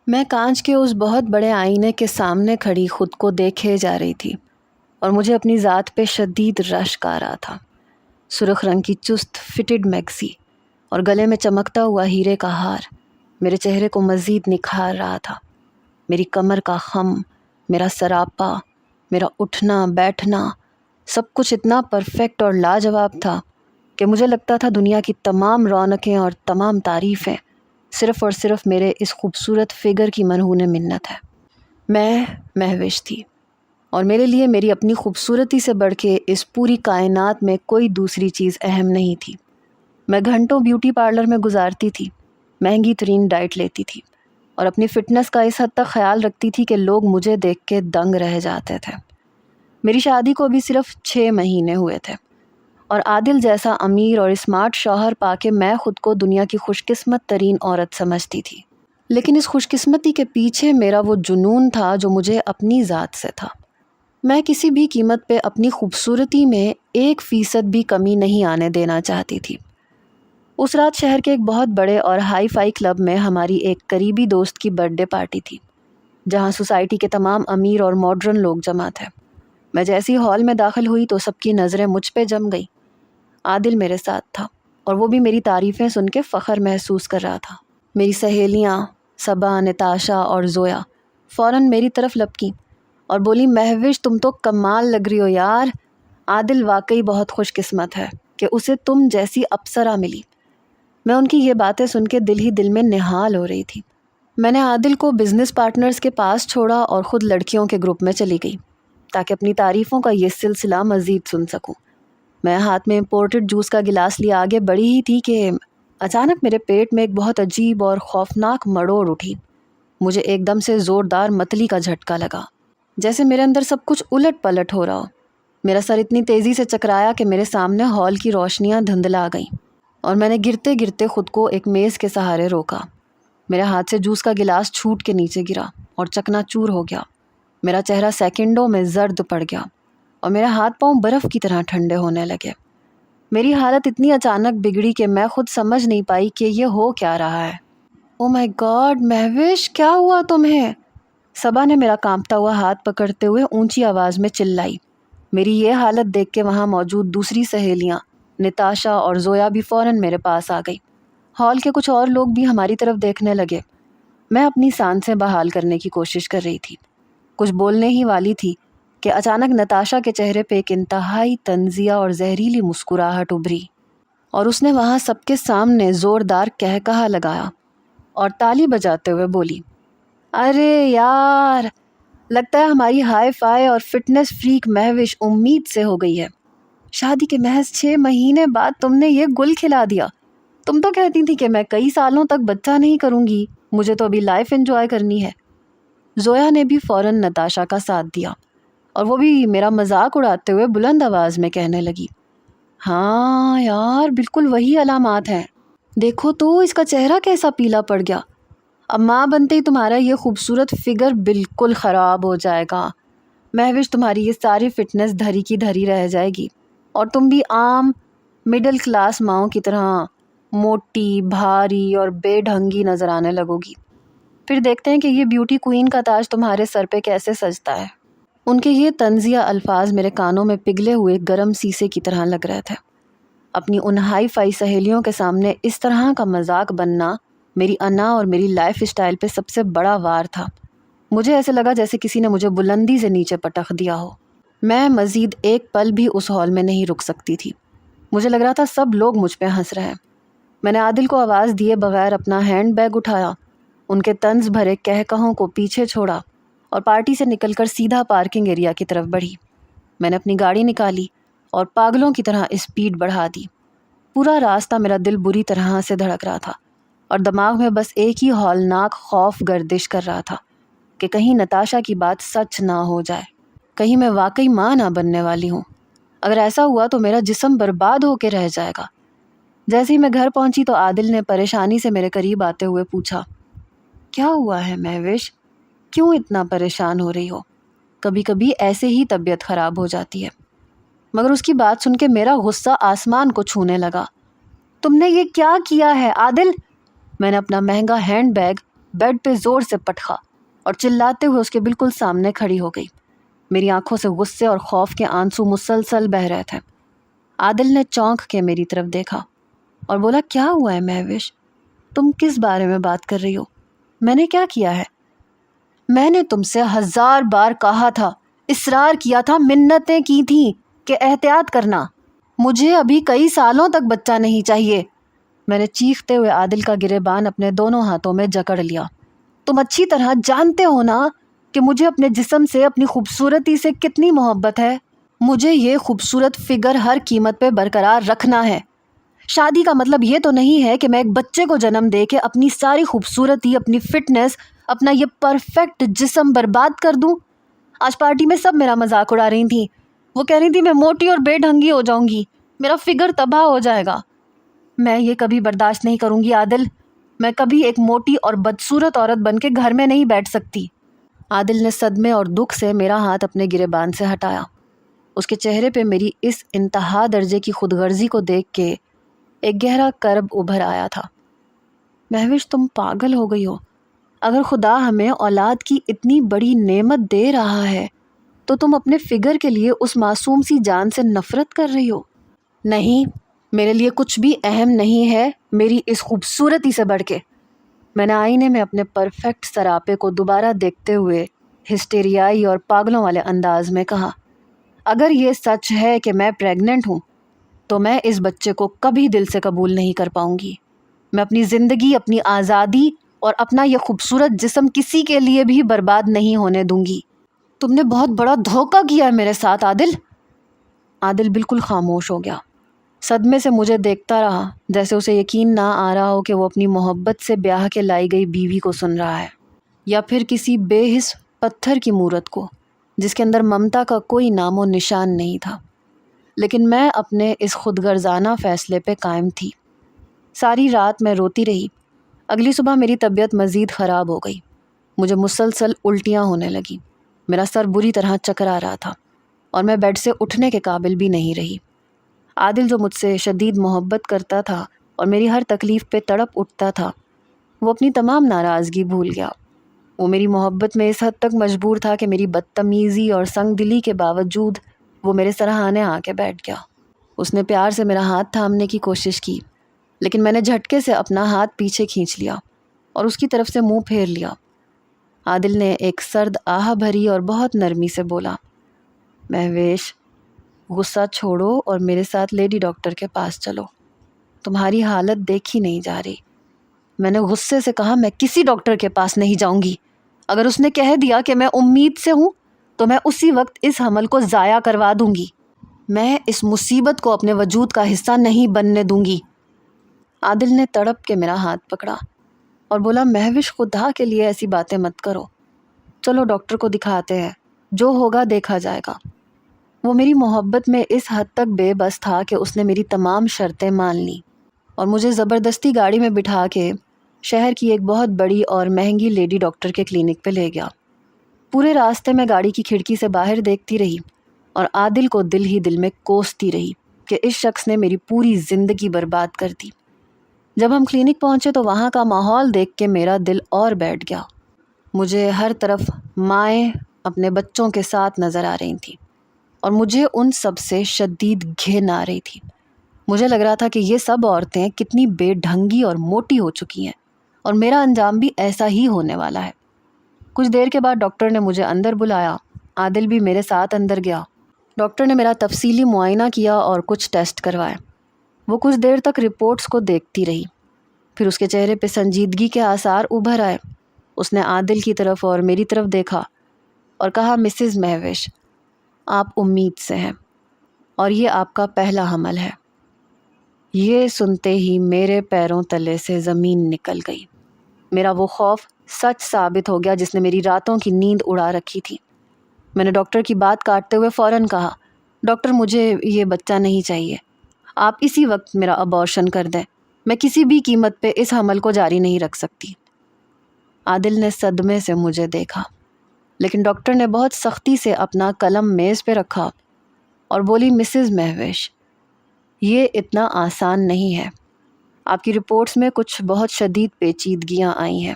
میں کانچ کے اس بہت بڑے آئینے کے سامنے کھڑی خود کو دیکھے جا رہی تھی اور مجھے اپنی ذات پہ شدید رشک آ رہا تھا۔ سرخ رنگ کی چست فٹڈ میکسی اور گلے میں چمکتا ہوا ہیرے کا ہار میرے چہرے کو مزید نکھار رہا تھا۔ میری کمر کا خم، میرا سراپا، میرا اٹھنا بیٹھنا، سب کچھ اتنا پرفیکٹ اور لاجواب تھا کہ مجھے لگتا تھا دنیا کی تمام رونقیں اور تمام تعریفیں صرف اور صرف میرے اس خوبصورت فگر کی مرہون منت ہے۔ میں مہوش تھی اور میرے لیے میری اپنی خوبصورتی سے بڑھ کے اس پوری کائنات میں کوئی دوسری چیز اہم نہیں تھی۔ میں گھنٹوں بیوٹی پارلر میں گزارتی تھی، مہنگی ترین ڈائٹ لیتی تھی اور اپنی فٹنس کا اس حد تک خیال رکھتی تھی کہ لوگ مجھے دیکھ کے دنگ رہ جاتے تھے۔ میری شادی کو بھی صرف 6 مہینے ہوئے تھے اور عادل جیسا امیر اور اسمارٹ شوہر پا کے میں خود کو دنیا کی خوش قسمت ترین عورت سمجھتی تھی۔ لیکن اس خوش قسمتی کے پیچھے میرا وہ جنون تھا جو مجھے اپنی ذات سے تھا۔ میں کسی بھی قیمت پہ اپنی خوبصورتی میں 1% بھی کمی نہیں آنے دینا چاہتی تھی۔ اس رات شہر کے ایک بہت بڑے اور ہائی فائی کلب میں ہماری ایک قریبی دوست کی برتھ ڈے پارٹی تھی، جہاں سوسائٹی کے تمام امیر اور ماڈرن لوگ جمع تھے۔ میں جیسی ہال میں داخل ہوئی تو سب کی نظریں مجھ پہ جم گئی۔ عادل میرے ساتھ تھا اور وہ بھی میری تعریفیں سن کے فخر محسوس کر رہا تھا۔ میری سہیلیاں صبا، نتاشا اور زویا فوراً میری طرف لپکیں اور بولی، مہوش تم تو کمال لگ رہی ہو یار، عادل واقعی بہت خوش قسمت ہے کہ اسے تم جیسی اپسرا ملی۔ میں ان کی یہ باتیں سن کے دل ہی دل میں نہال ہو رہی تھی۔ میں نے عادل کو بزنس پارٹنرز کے پاس چھوڑا اور خود لڑکیوں کے گروپ میں چلی گئی تاکہ اپنی تعریفوں کا یہ سلسلہ مزید سن سکوں۔ میں ہاتھ میں امپورٹڈ جوس کا گلاس لیے آگے بڑھی ہی تھی کہ اچانک میرے پیٹ میں ایک بہت عجیب اور خوفناک مڑوڑ اٹھی۔ مجھے ایک دم سے زوردار متلی کا جھٹکا لگا، جیسے میرے اندر سب کچھ الٹ پلٹ ہو رہا ہو۔ میرا سر اتنی تیزی سے چکرایا کہ میرے سامنے ہال کی روشنیاں دھندلا گئیں اور میں نے گرتے گرتے خود کو ایک میز کے سہارے روکا۔ میرے ہاتھ سے جوس کا گلاس چھوٹ کے نیچے گرا اور چکنا چور ہو گیا۔ میرا چہرہ سیکنڈوں میں زرد پڑ گیا اور میرے ہاتھ پاؤں برف کی طرح ٹھنڈے ہونے لگے۔ میری حالت اتنی اچانک بگڑی کہ میں خود سمجھ نہیں پائی کہ یہ ہو کیا رہا ہے۔ او مائی گاڈ مہوش، کیا ہوا تمہیں؟ صبا نے میرا کانپتا ہوا ہاتھ پکڑتے ہوئے اونچی آواز میں چلائی۔ میری یہ حالت دیکھ کے وہاں موجود دوسری سہیلیاں نتاشا اور زویا بھی فوراً میرے پاس آ گئی۔ ہال کے کچھ اور لوگ بھی ہماری طرف دیکھنے لگے۔ میں اپنی سانسیں بحال کرنے کی کوشش کر رہی تھی، کچھ بولنے ہی والی تھی کہ اچانک نتاشا کے چہرے پہ ایک انتہائی طنزیہ اور زہریلی مسکراہٹ ابھری اور اس نے وہاں سب کے سامنے زوردار قہقہا لگایا اور تالی بجاتے ہوئے بولی، ارے یار، لگتا ہے ہماری ہائی فائی اور فٹنس فریک مہوش امید سے ہو گئی ہے۔ شادی کے محض 6 مہینے بعد تم نے یہ گل کھلا دیا۔ تم تو کہتی تھی کہ میں کئی سالوں تک بچہ نہیں کروں گی، مجھے تو ابھی لائف انجوائے کرنی ہے۔ زویا نے بھی فوراً نتاشا کا ساتھ دیا اور وہ بھی میرا مذاق اڑاتے ہوئے بلند آواز میں کہنے لگی، ہاں یار، بالکل وہی علامات ہیں، دیکھو تو اس کا چہرہ کیسا پیلا پڑ گیا۔ اب ماں بنتے ہی تمہارا یہ خوبصورت فگر بالکل خراب ہو جائے گا۔ مہوش، تمہاری یہ ساری فٹنس دھری کی دھری رہ جائے گی اور تم بھی عام مڈل کلاس ماؤں کی طرح موٹی، بھاری اور بے ڈھنگی نظر آنے لگو گی۔ پھر دیکھتے ہیں کہ یہ بیوٹی کوئین کا تاج تمہارے سر پہ کیسے سجتا ہے۔ ان کے یہ طنزیہ الفاظ میرے کانوں میں پگھلے ہوئے گرم سیسے کی طرح لگ رہے تھے۔ اپنی ان ہائی فائی سہیلیوں کے سامنے اس طرح کا مذاق بننا میری انا اور میری لائف اسٹائل پہ سب سے بڑا وار تھا۔ مجھے ایسے لگا جیسے کسی نے مجھے بلندی سے نیچے پٹخ دیا ہو۔ میں مزید ایک پل بھی اس ہال میں نہیں رک سکتی تھی۔ مجھے لگ رہا تھا سب لوگ مجھ پہ ہنس رہے ہیں۔ میں نے عادل کو آواز دیے بغیر اپنا ہینڈ بیگ اٹھایا، ان کے طنز بھرے کہکہوں کو پیچھے چھوڑا اور پارٹی سے نکل کر سیدھا پارکنگ ایریا کی طرف بڑھی۔ میں نے اپنی گاڑی نکالی اور پاگلوں کی طرح اسپیڈ بڑھا دی۔ پورا راستہ میرا دل بری طرح سے دھڑک رہا تھا اور دماغ میں بس ایک ہی ہولناک خوف گردش کر رہا تھا کہ کہیں نتاشا کی بات سچ نہ ہو جائے، کہیں میں واقعی ماں نہ بننے والی ہوں۔ اگر ایسا ہوا تو میرا جسم برباد ہو کے رہ جائے گا۔ جیسے ہی میں گھر پہنچی تو عادل نے پریشانی سے میرے قریب آتے ہوئے پوچھا، کیا ہوا ہے مہوش؟ کیوں اتنا پریشان ہو رہی ہو؟ کبھی کبھی ایسے ہی طبیعت خراب ہو جاتی ہے۔ مگر اس کی بات سن کے میرا غصہ آسمان کو چھونے لگا۔ تم نے یہ کیا کیا ہے عادل؟ میں نے اپنا مہنگا ہینڈ بیگ بیڈ پہ زور سے پٹخا اور چلاتے ہوئے اس کے بالکل سامنے کھڑی ہو گئی۔ میری آنکھوں سے غصے اور خوف کے آنسو مسلسل بہہ رہے تھے۔ عادل نے چونک کے میری طرف دیکھا اور بولا، کیا ہوا ہے مہوش؟ تم کس بارے میں بات کر رہی ہو؟ میں نے کیا کیا ہے؟ میں نے تم سے 1000 بار کہا تھا، اصرار کیا تھا، منتیں کی تھیں کہ احتیاط کرنا۔ مجھے ابھی کئی سالوں تک بچہ نہیں چاہیے۔ میں نے چیختے ہوئے عادل کا گریبان اپنے دونوں ہاتھوں میں جکڑ لیا۔ تم اچھی طرح جانتے ہو نا کہ مجھے اپنے جسم سے، اپنی خوبصورتی سے کتنی محبت ہے۔ مجھے یہ خوبصورت فگر ہر قیمت پہ برقرار رکھنا ہے۔ شادی کا مطلب یہ تو نہیں ہے کہ میں ایک بچے کو جنم دے کے اپنی ساری خوبصورتی، اپنی فٹنس، اپنا یہ پرفیکٹ جسم برباد کر دوں۔ آج پارٹی میں سب میرا مذاق اڑا رہی تھیں۔ وہ کہہ رہی تھی میں موٹی اور بے ڈھنگی ہو جاؤں گی، میرا فگر تباہ ہو جائے گا۔ میں یہ کبھی برداشت نہیں کروں گی عادل۔ میں کبھی ایک موٹی اور بدصورت عورت بن کے گھر میں نہیں بیٹھ سکتی۔ عادل نے صدمے اور دکھ سے میرا ہاتھ اپنے گریبان سے ہٹایا۔ اس کے چہرے پہ میری اس انتہا درجے کی خود غرضی کو دیکھ کے ایک گہرا کرب ابھر آیا تھا۔ مہوش، تم پاگل ہو گئی ہو۔ اگر خدا ہمیں اولاد کی اتنی بڑی نعمت دے رہا ہے تو تم اپنے فگر کے لیے اس معصوم سی جان سے نفرت کر رہی ہو۔ نہیں، میرے لیے کچھ بھی اہم نہیں ہے میری اس خوبصورتی سے بڑھ کے۔ میں نے آئینے میں اپنے پرفیکٹ سراپے کو دوبارہ دیکھتے ہوئے ہسٹیریائی اور پاگلوں والے انداز میں کہا، اگر یہ سچ ہے کہ میں پریگننٹ ہوں تو میں اس بچے کو کبھی دل سے قبول نہیں کر پاؤں گی۔ میں اپنی زندگی، اپنی آزادی اور اپنا یہ خوبصورت جسم کسی کے لیے بھی برباد نہیں ہونے دوں گی۔ تم نے بہت بڑا دھوکہ کیا ہے میرے ساتھ عادل۔ عادل بالکل خاموش ہو گیا، صدمے سے مجھے دیکھتا رہا، جیسے اسے یقین نہ آ رہا ہو کہ وہ اپنی محبت سے بیاہ کے لائی گئی بیوی کو سن رہا ہے، یا پھر کسی بے حس پتھر کی مورت کو جس کے اندر ممتا کا کوئی نام و نشان نہیں تھا۔ لیکن میں اپنے اس خود غرضانہ فیصلے پہ قائم تھی۔ ساری رات میں روتی رہی۔ اگلی صبح میری طبیعت مزید خراب ہو گئی۔ مجھے مسلسل الٹیاں ہونے لگیں، میرا سر بری طرح چکرا رہا تھا اور میں بیڈ سے اٹھنے کے قابل بھی نہیں رہی۔ عادل جو مجھ سے شدید محبت کرتا تھا اور میری ہر تکلیف پہ تڑپ اٹھتا تھا، وہ اپنی تمام ناراضگی بھول گیا۔ وہ میری محبت میں اس حد تک مجبور تھا کہ میری بدتمیزی اور سنگ دلی کے باوجود وہ میرے سرہانے آ کے بیٹھ گیا۔ اس نے پیار سے میرا ہاتھ تھامنے کی کوشش کی، لیکن میں نے جھٹکے سے اپنا ہاتھ پیچھے کھینچ لیا اور اس کی طرف سے منہ پھیر لیا۔ عادل نے ایک سرد آہ بھری اور بہت نرمی سے بولا، مہوش، غصہ چھوڑو اور میرے ساتھ لیڈی ڈاکٹر کے پاس چلو، تمہاری حالت دیکھی نہیں جا رہی۔ میں نے غصے سے کہا، میں کسی ڈاکٹر کے پاس نہیں جاؤں گی۔ اگر اس نے کہہ دیا کہ میں امید سے ہوں تو میں اسی وقت اس حمل کو ضائع کروا دوں گی۔ میں اس مصیبت کو اپنے وجود کا حصہ نہیں بننے دوں گی۔ عادل نے تڑپ کے میرا ہاتھ پکڑا اور بولا، مہوش، خدا کے لیے ایسی باتیں مت کرو، چلو ڈاکٹر کو دکھاتے ہیں، جو ہوگا دیکھا جائے گا۔ وہ میری محبت میں اس حد تک بے بس تھا کہ اس نے میری تمام شرطیں مان لیں اور مجھے زبردستی گاڑی میں بٹھا کے شہر کی ایک بہت بڑی اور مہنگی لیڈی ڈاکٹر کے کلینک پہ لے گیا۔ پورے راستے میں گاڑی کی کھڑکی سے باہر دیکھتی رہی اور عادل کو دل ہی دل میں کوستی رہی کہ اس شخص نے میری پوری زندگی برباد کر دی۔ جب ہم کلینک پہنچے تو وہاں کا ماحول دیکھ کے میرا دل اور بیٹھ گیا۔ مجھے ہر طرف مائیں اپنے بچوں کے ساتھ نظر آ رہی تھیں اور مجھے ان سب سے شدید گھن آ رہی تھی۔ مجھے لگ رہا تھا کہ یہ سب عورتیں کتنی بے ڈھنگی اور موٹی ہو چکی ہیں اور میرا انجام بھی ایسا ہی ہونے والا ہے۔ کچھ دیر کے بعد ڈاکٹر نے مجھے اندر بلایا۔ عادل بھی میرے ساتھ اندر گیا۔ ڈاکٹر نے میرا تفصیلی معائنہ کیا اور کچھ ٹیسٹ کروائے۔ وہ کچھ دیر تک رپورٹس کو دیکھتی رہی، پھر اس کے چہرے پہ سنجیدگی کے آثار ابھر آئے۔ اس نے عادل کی طرف اور میری طرف دیکھا اور کہا، مسز مہوش، آپ امید سے ہیں اور یہ آپ کا پہلا حمل ہے۔ یہ سنتے ہی میرے پیروں تلے سے زمین نکل گئی۔ میرا وہ خوف سچ ثابت ہو گیا جس نے میری راتوں کی نیند اڑا رکھی تھی۔ میں نے ڈاکٹر کی بات کاٹتے ہوئے فوراً کہا، ڈاکٹر، مجھے یہ بچہ نہیں چاہیے، آپ اسی وقت میرا ابارشن کر دیں، میں کسی بھی قیمت پہ اس حمل کو جاری نہیں رکھ سکتی۔ عادل نے صدمے سے مجھے دیکھا، لیکن ڈاکٹر نے بہت سختی سے اپنا قلم میز پہ رکھا اور بولی، مسز مہوش، یہ اتنا آسان نہیں ہے، آپ کی رپورٹس میں کچھ بہت شدید پیچیدگیاں آئی ہیں۔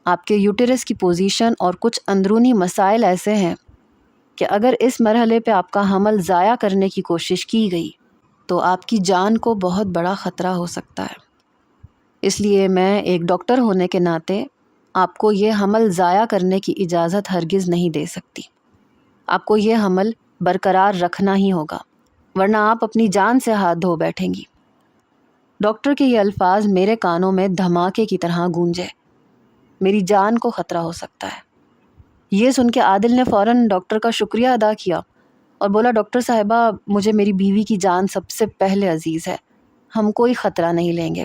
آپ کے یوٹرس کی پوزیشن اور کچھ اندرونی مسائل ایسے ہیں کہ اگر اس مرحلے پہ آپ کا حمل ضائع کرنے کی کوشش کی گئی تو آپ کی جان کو بہت بڑا خطرہ ہو سکتا ہے۔ اس لیے میں ایک ڈاکٹر ہونے کے ناطے آپ کو یہ حمل ضائع کرنے کی اجازت ہرگز نہیں دے سکتی۔ آپ کو یہ حمل برقرار رکھنا ہی ہوگا، ورنہ آپ اپنی جان سے ہاتھ دھو بیٹھیں گی۔ ڈاکٹر کے یہ الفاظ میرے کانوں میں دھماکے کی طرح گونجے۔ میری جان کو خطرہ ہو سکتا ہے۔ یہ سن کے عادل نے فوراً ڈاکٹر کا شکریہ ادا کیا اور بولا، ڈاکٹر صاحبہ، مجھے میری بیوی کی جان سب سے پہلے عزیز ہے، ہم کوئی خطرہ نہیں لیں گے۔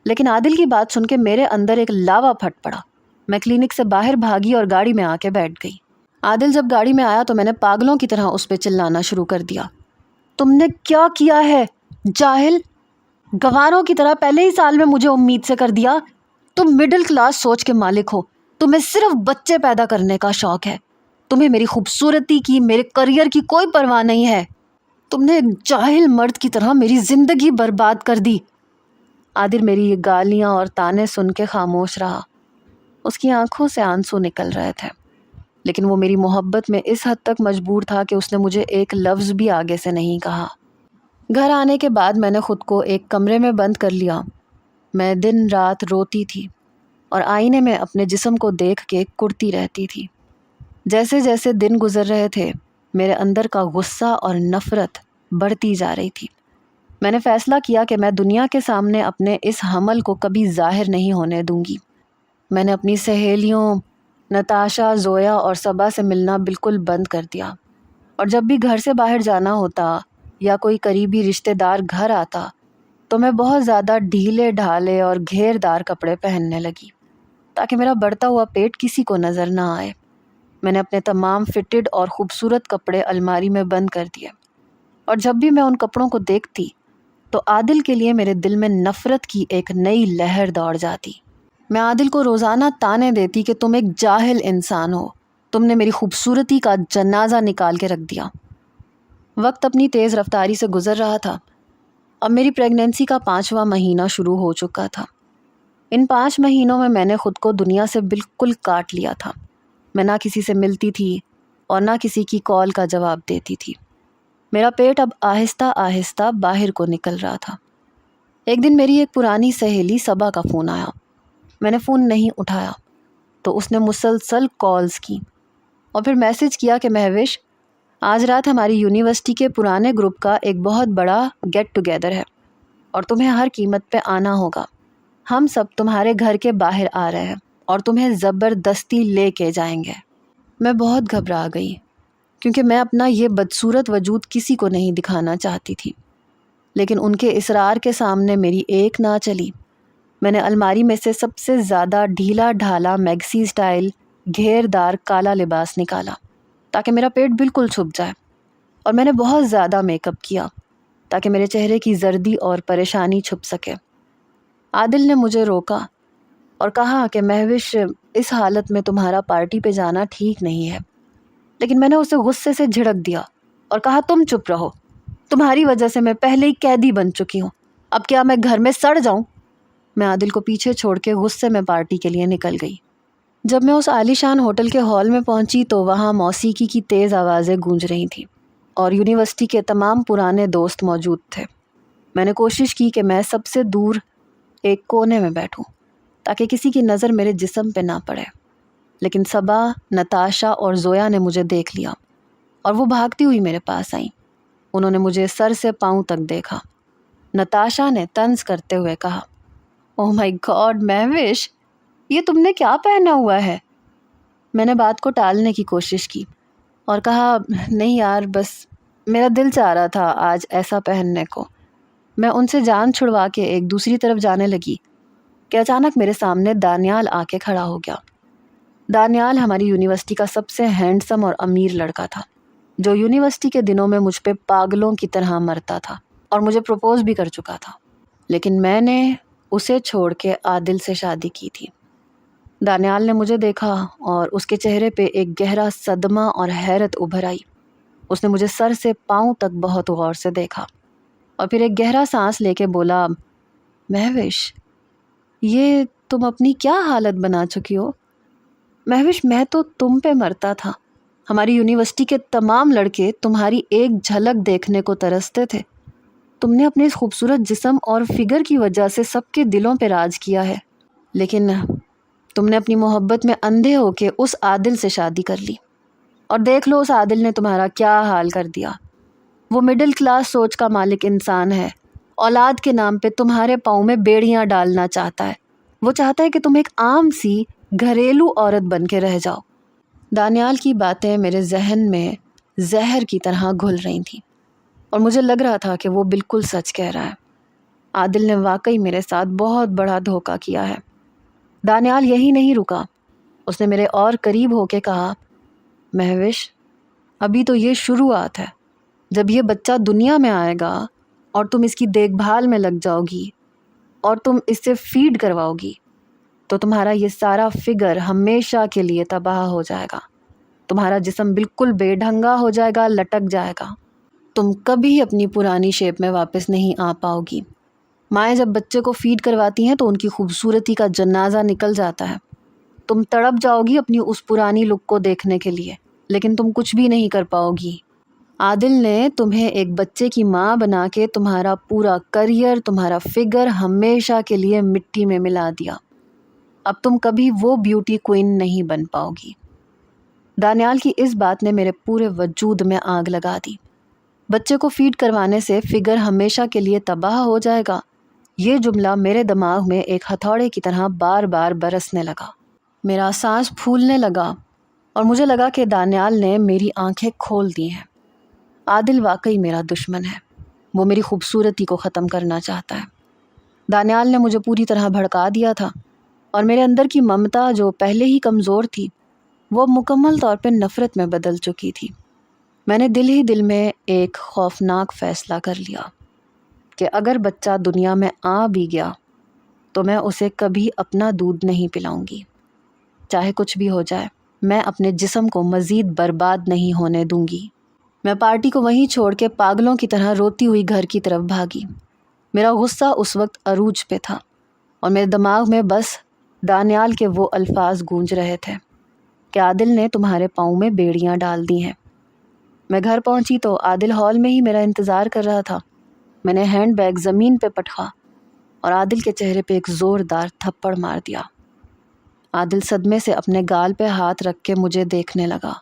لیکن عادل کی بات سن کے میرے اندر ایک لاوا پھٹ پڑا۔ میں کلینک سے باہر بھاگی اور گاڑی میں آ کے بیٹھ گئی۔ عادل جب گاڑی میں آیا تو میں نے پاگلوں کی طرح اس پہ چلانا شروع کر دیا۔ تم نے کیا کیا ہے جاہل؟ گواروں کی طرح پہلے ہی سال میں مجھے امید سے کر دیا۔ تم مڈل کلاس سوچ کے مالک ہو، تمہیں صرف بچے پیدا کرنے کا شوق ہے، تمہیں میری خوبصورتی کی، میرے کریئر کی کوئی پرواہ نہیں ہے۔ تم نے ایک جاہل مرد کی طرح میری زندگی برباد کر دی۔ عادل میری یہ گالیاں اور تانے سن کے خاموش رہا۔ اس کی آنکھوں سے آنسو نکل رہے تھے، لیکن وہ میری محبت میں اس حد تک مجبور تھا کہ اس نے مجھے ایک لفظ بھی آگے سے نہیں کہا۔ گھر آنے کے بعد میں نے خود کو ایک کمرے میں بند کر لیا۔ میں دن رات روتی تھی اور آئینے میں اپنے جسم کو دیکھ کے کڑتی رہتی تھی۔ جیسے جیسے دن گزر رہے تھے میرے اندر کا غصہ اور نفرت بڑھتی جا رہی تھی۔ میں نے فیصلہ کیا کہ میں دنیا کے سامنے اپنے اس حمل کو کبھی ظاہر نہیں ہونے دوں گی۔ میں نے اپنی سہیلیوں نتاشا، زویا اور صبا سے ملنا بالکل بند کر دیا، اور جب بھی گھر سے باہر جانا ہوتا یا کوئی قریبی رشتہ دار گھر آتا تو میں بہت زیادہ ڈھیلے ڈھالے اور گھیردار کپڑے پہننے لگی تاکہ میرا بڑھتا ہوا پیٹ کسی کو نظر نہ آئے۔ میں نے اپنے تمام فٹڈ اور خوبصورت کپڑے الماری میں بند کر دیے، اور جب بھی میں ان کپڑوں کو دیکھتی تو عادل کے لیے میرے دل میں نفرت کی ایک نئی لہر دوڑ جاتی۔ میں عادل کو روزانہ تانے دیتی کہ تم ایک جاہل انسان ہو، تم نے میری خوبصورتی کا جنازہ نکال کے رکھ دیا۔ وقت اپنی تیز رفتاری سے گزر رہا تھا۔ اب میری پریگنینسی کا 5واں مہینہ شروع ہو چکا تھا۔ ان 5 مہینوں میں میں نے خود کو دنیا سے بالکل کاٹ لیا تھا۔ میں نہ کسی سے ملتی تھی اور نہ کسی کی کال کا جواب دیتی تھی۔ میرا پیٹ اب آہستہ آہستہ باہر کو نکل رہا تھا۔ ایک دن میری ایک پرانی سہیلی صبا کا فون آیا۔ میں نے فون نہیں اٹھایا تو اس نے مسلسل کالز کی اور پھر میسج کیا کہ مہوش، آج رات ہماری یونیورسٹی کے پرانے گروپ کا ایک بہت بڑا گیٹ ٹوگیدر ہے اور تمہیں ہر قیمت پہ آنا ہوگا۔ ہم سب تمہارے گھر کے باہر آ رہے ہیں اور تمہیں زبردستی لے کے جائیں گے۔ میں بہت گھبرا گئی کیونکہ میں اپنا یہ بدصورت وجود کسی کو نہیں دکھانا چاہتی تھی، لیکن ان کے اصرار کے سامنے میری ایک نہ چلی۔ میں نے الماری میں سے سب سے زیادہ ڈھیلا ڈھالا میکسی سٹائل گھیردار کالا لباس نکالا تاکہ میرا پیٹ بالکل چھپ جائے، اور میں نے بہت زیادہ میک اپ کیا تاکہ میرے چہرے کی زردی اور پریشانی چھپ سکے۔ عادل نے مجھے روکا اور کہا کہ مہوش، اس حالت میں تمہارا پارٹی پہ جانا ٹھیک نہیں ہے، لیکن میں نے اسے غصے سے جھڑک دیا اور کہا، تم چپ رہو، تمہاری وجہ سے میں پہلے ہی قیدی بن چکی ہوں، اب کیا میں گھر میں سڑ جاؤں؟ میں عادل کو پیچھے چھوڑ کے غصے میں پارٹی کے لیے نکل گئی۔ جب میں اس عالیشان ہوٹل کے ہال میں پہنچی تو وہاں موسیقی کی تیز آوازیں گونج رہی تھیں اور یونیورسٹی کے تمام پرانے دوست موجود تھے۔ میں نے کوشش کی کہ میں سب سے دور ایک کونے میں بیٹھوں تاکہ کسی کی نظر میرے جسم پہ نہ پڑے، لیکن صبا، نتاشا اور زویا نے مجھے دیکھ لیا اور وہ بھاگتی ہوئی میرے پاس آئیں۔ انہوں نے مجھے سر سے پاؤں تک دیکھا۔ نتاشا نے طنز کرتے ہوئے کہا، اوہ مائی گاڈ مہوش، یہ تم نے کیا پہنا ہوا ہے؟ میں نے بات کو ٹالنے کی کوشش کی اور کہا، نہیں یار، بس میرا دل چاہ رہا تھا آج ایسا پہننے کو۔ میں ان سے جان چھڑوا کے ایک دوسری طرف جانے لگی کہ اچانک میرے سامنے دانیال آ کے کھڑا ہو گیا۔ دانیال ہماری یونیورسٹی کا سب سے ہینڈسم اور امیر لڑکا تھا، جو یونیورسٹی کے دنوں میں مجھ پہ پاگلوں کی طرح مرتا تھا اور مجھے پروپوز بھی کر چکا تھا، لیکن میں نے اسے چھوڑ کے عادل سے شادی کی تھی۔ دانیال نے مجھے دیکھا اور اس کے چہرے پہ ایک گہرا صدمہ اور حیرت ابھر آئی۔ اس نے مجھے سر سے پاؤں تک بہت غور سے دیکھا اور پھر ایک گہرا سانس لے کے بولا، مہوش، یہ تم اپنی کیا حالت بنا چکی ہو؟ مہوش، میں تو تم پہ مرتا تھا۔ ہماری یونیورسٹی کے تمام لڑکے تمہاری ایک جھلک دیکھنے کو ترستے تھے۔ تم نے اپنے اس خوبصورت جسم اور فگر کی وجہ سے سب کے دلوں پہ راج کیا ہے، لیکن تم نے اپنی محبت میں اندھے ہو کے اس عادل سے شادی کر لی، اور دیکھ لو اس عادل نے تمہارا کیا حال کر دیا۔ وہ مڈل کلاس سوچ کا مالک انسان ہے، اولاد کے نام پہ تمہارے پاؤں میں بیڑیاں ڈالنا چاہتا ہے۔ وہ چاہتا ہے کہ تم ایک عام سی گھریلو عورت بن کے رہ جاؤ۔ دانیال کی باتیں میرے ذہن میں زہر کی طرح گھل رہی تھیں، اور مجھے لگ رہا تھا کہ وہ بالکل سچ کہہ رہا ہے۔ عادل نے واقعی میرے ساتھ بہت بڑا دھوکہ کیا ہے۔ دانیال یہی نہیں رکا، اس نے میرے اور قریب ہو کے کہا، مہوش، ابھی تو یہ شروعات ہے۔ جب یہ بچہ دنیا میں آئے گا اور تم اس کی دیکھ بھال میں لگ جاؤ گی اور تم اس سے فیڈ کرواؤ گی، تو تمہارا یہ سارا فگر ہمیشہ کے لیے تباہ ہو جائے گا۔ تمہارا جسم بالکل بے ڈھنگا ہو جائے گا، لٹک جائے گا۔ تم کبھی اپنی پرانی شیپ میں واپس نہیں آ پاؤ گی۔ مائیں جب بچے کو فیڈ کرواتی ہیں تو ان کی خوبصورتی کا جنازہ نکل جاتا ہے۔ تم تڑپ جاؤ گی اپنی اس پرانی لک کو دیکھنے کے لیے، لیکن تم کچھ بھی نہیں کر پاؤ گی۔ عادل نے تمہیں ایک بچے کی ماں بنا کے تمہارا پورا کریئر، تمہارا فگر ہمیشہ کے لیے مٹی میں ملا دیا۔ اب تم کبھی وہ بیوٹی کوئین نہیں بن پاؤ گی۔ دانیال کی اس بات نے میرے پورے وجود میں آگ لگا دی۔ بچے کو فیڈ کروانے سے فگر ہمیشہ کے لیے تباہ ہو جائے گا، یہ جملہ میرے دماغ میں ایک ہتھوڑے کی طرح بار بار برسنے لگا۔ میرا سانس پھولنے لگا اور مجھے لگا کہ دانیال نے میری آنکھیں کھول دی ہیں۔ عادل واقعی میرا دشمن ہے، وہ میری خوبصورتی کو ختم کرنا چاہتا ہے۔ دانیال نے مجھے پوری طرح بھڑکا دیا تھا، اور میرے اندر کی ممتا جو پہلے ہی کمزور تھی وہ اب مکمل طور پہ نفرت میں بدل چکی تھی۔ میں نے دل ہی دل میں ایک خوفناک فیصلہ کر لیا کہ اگر بچہ دنیا میں آ بھی گیا تو میں اسے کبھی اپنا دودھ نہیں پلاؤں گی۔ چاہے کچھ بھی ہو جائے، میں اپنے جسم کو مزید برباد نہیں ہونے دوں گی۔ میں پارٹی کو وہیں چھوڑ کے پاگلوں کی طرح روتی ہوئی گھر کی طرف بھاگی۔ میرا غصہ اس وقت عروج پہ تھا، اور میرے دماغ میں بس دانیال کے وہ الفاظ گونج رہے تھے کہ عادل نے تمہارے پاؤں میں بیڑیاں ڈال دی ہیں۔ میں گھر پہنچی تو عادل ہال میں ہی میرا انتظار کر رہا تھا۔ میں نے ہینڈ بیگ زمین پہ پٹکا اور عادل کے چہرے پہ ایک زوردار تھپڑ مار دیا۔ عادل صدمے سے اپنے گال پہ ہاتھ رکھ کے مجھے دیکھنے لگا،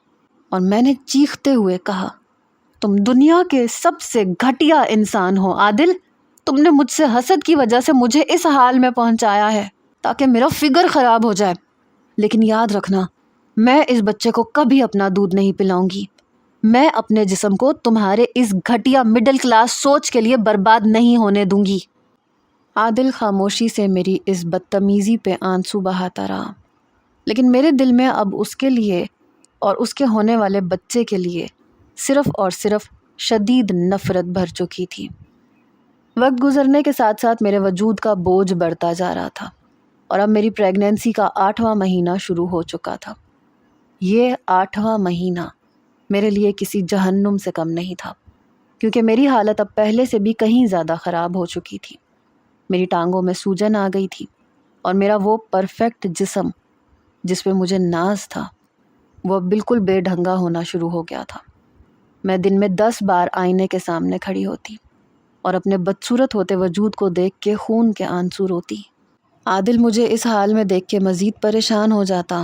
اور میں نے چیختے ہوئے کہا، تم دنیا کے سب سے گھٹیا انسان ہو عادل۔ تم نے مجھ سے حسد کی وجہ سے مجھے اس حال میں پہنچایا ہے تاکہ میرا فگر خراب ہو جائے۔ لیکن یاد رکھنا، میں اس بچے کو کبھی اپنا دودھ نہیں پلاؤں گی۔ میں اپنے جسم کو تمہارے اس گھٹیا مڈل کلاس سوچ کے لیے برباد نہیں ہونے دوں گی۔ عادل خاموشی سے میری اس بدتمیزی پہ آنسو بہاتا رہا، لیکن میرے دل میں اب اس کے لیے اور اس کے ہونے والے بچے کے لیے صرف اور صرف شدید نفرت بھر چکی تھی۔ وقت گزرنے کے ساتھ ساتھ میرے وجود کا بوجھ بڑھتا جا رہا تھا، اور اب میری پریگنینسی کا 8واں مہینہ شروع ہو چکا تھا۔ یہ 8واں مہینہ میرے لیے کسی جہنم سے کم نہیں تھا، کیونکہ میری حالت اب پہلے سے بھی کہیں زیادہ خراب ہو چکی تھی۔ میری ٹانگوں میں سوجن آ گئی تھی، اور میرا وہ پرفیکٹ جسم جس پہ مجھے ناز تھا وہ بالکل بے ڈھنگا ہونا شروع ہو گیا تھا۔ میں دن میں 10 بار آئینے کے سامنے کھڑی ہوتی اور اپنے بدصورت ہوتے وجود کو دیکھ کے خون کے آنسو روتی۔ عادل مجھے اس حال میں دیکھ کے مزید پریشان ہو جاتا،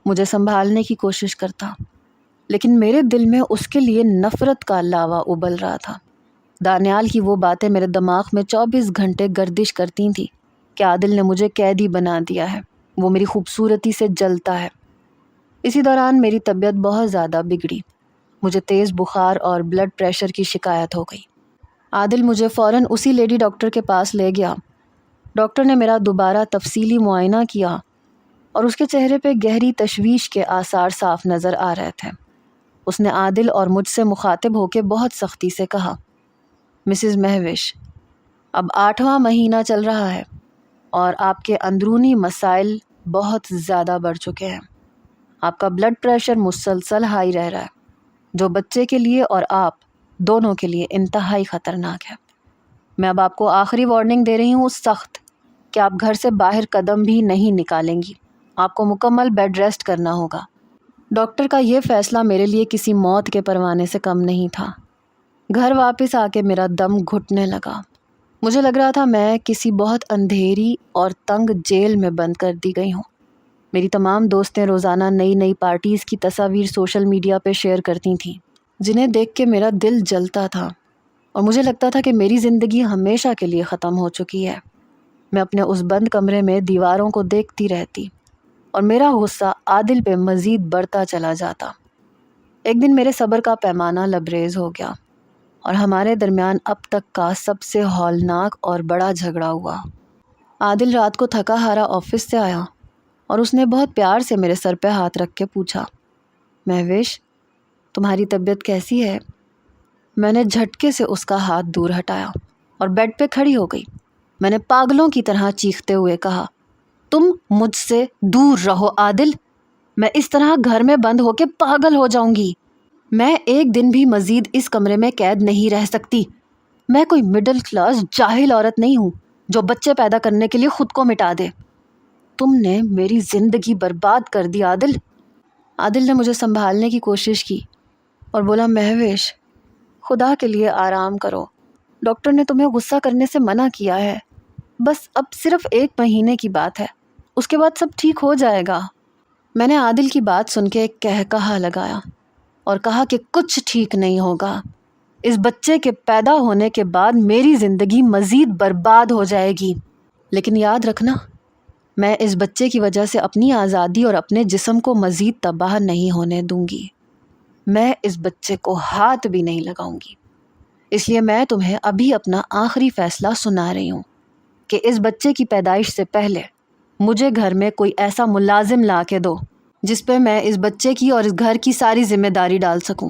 مجھے سنبھالنے کی کوشش کرتا، لیکن میرے دل میں اس کے لیے نفرت کا لاوا ابل رہا تھا۔ دانیال کی وہ باتیں میرے دماغ میں 24 گھنٹے گردش کرتی تھیں کہ عادل نے مجھے قیدی بنا دیا ہے، وہ میری خوبصورتی سے جلتا ہے۔ اسی دوران میری طبیعت بہت زیادہ بگڑی، مجھے تیز بخار اور بلڈ پریشر کی شکایت ہو گئی۔ عادل مجھے فوراً اسی لیڈی ڈاکٹر کے پاس لے گیا۔ ڈاکٹر نے میرا دوبارہ تفصیلی معائنہ کیا، اور اس کے چہرے پہ گہری تشویش کے آثار صاف نظر آ رہے تھے۔ اس نے عادل اور مجھ سے مخاطب ہو کے بہت سختی سے کہا، مسز مہوش، اب 8واں مہینہ چل رہا ہے اور آپ کے اندرونی مسائل بہت زیادہ بڑھ چکے ہیں۔ آپ کا بلڈ پریشر مسلسل ہائی رہ رہا ہے، جو بچے کے لیے اور آپ دونوں کے لیے انتہائی خطرناک ہے۔ میں اب آپ کو آخری وارننگ دے رہی ہوں، سخت کہ آپ گھر سے باہر قدم بھی نہیں نکالیں گی، آپ کو مکمل بیڈ ریسٹ کرنا ہوگا۔ ڈاکٹر کا یہ فیصلہ میرے لیے کسی موت کے پروانے سے کم نہیں تھا۔ گھر واپس آ کے میرا دم گھٹنے لگا۔ مجھے لگ رہا تھا میں کسی بہت اندھیری اور تنگ جیل میں بند کر دی گئی ہوں۔ میری تمام دوستیں روزانہ نئی نئی پارٹیز کی تصاویر سوشل میڈیا پہ شیئر کرتی تھیں، جنہیں دیکھ کے میرا دل جلتا تھا اور مجھے لگتا تھا کہ میری زندگی ہمیشہ کے لیے ختم ہو چکی ہے۔ میں اپنے اس بند کمرے میں دیواروں کو دیکھتی رہتی اور میرا غصہ عادل پہ مزید بڑھتا چلا جاتا۔ ایک دن میرے صبر کا پیمانہ لبریز ہو گیا اور ہمارے درمیان اب تک کا سب سے ہولناک اور بڑا جھگڑا ہوا۔ عادل رات کو تھکا ہارا آفس سے آیا اور اس نے بہت پیار سے میرے سر پہ ہاتھ رکھ کے پوچھا، مہوش تمہاری طبیعت کیسی ہے؟ میں نے جھٹکے سے اس کا ہاتھ دور ہٹایا اور بیڈ پہ کھڑی ہو گئی۔ میں نے پاگلوں کی طرح چیختے ہوئے کہا، تم مجھ سے دور رہو عادل، میں اس طرح گھر میں بند ہو کے پاگل ہو جاؤں گی۔ میں ایک دن بھی مزید اس کمرے میں قید نہیں رہ سکتی۔ میں کوئی مڈل کلاس جاہل عورت نہیں ہوں جو بچے پیدا کرنے کے لیے خود کو مٹا دے۔ تم نے میری زندگی برباد کر دی عادل۔ عادل نے مجھے سنبھالنے کی کوشش کی اور بولا، مہوش خدا کے لیے آرام کرو، ڈاکٹر نے تمہیں غصہ کرنے سے منع کیا ہے، بس اب صرف 1 مہینے کی بات ہے، اس کے بعد سب ٹھیک ہو جائے گا۔ میں نے عادل کی بات سن کے ایک کہا لگایا اور کہا کہ کچھ ٹھیک نہیں ہوگا۔ اس بچے کے پیدا ہونے کے بعد میری زندگی مزید برباد ہو جائے گی، لیکن یاد رکھنا میں اس بچے کی وجہ سے اپنی آزادی اور اپنے جسم کو مزید تباہ نہیں ہونے دوں گی۔ میں اس بچے کو ہاتھ بھی نہیں لگاؤں گی۔ اس لیے میں تمہیں ابھی اپنا آخری فیصلہ سنا رہی ہوں کہ اس بچے کی پیدائش سے پہلے مجھے گھر میں کوئی ایسا ملازم لا کے دو جس پہ میں اس بچے کی اور اس گھر کی ساری ذمہ داری ڈال سکوں۔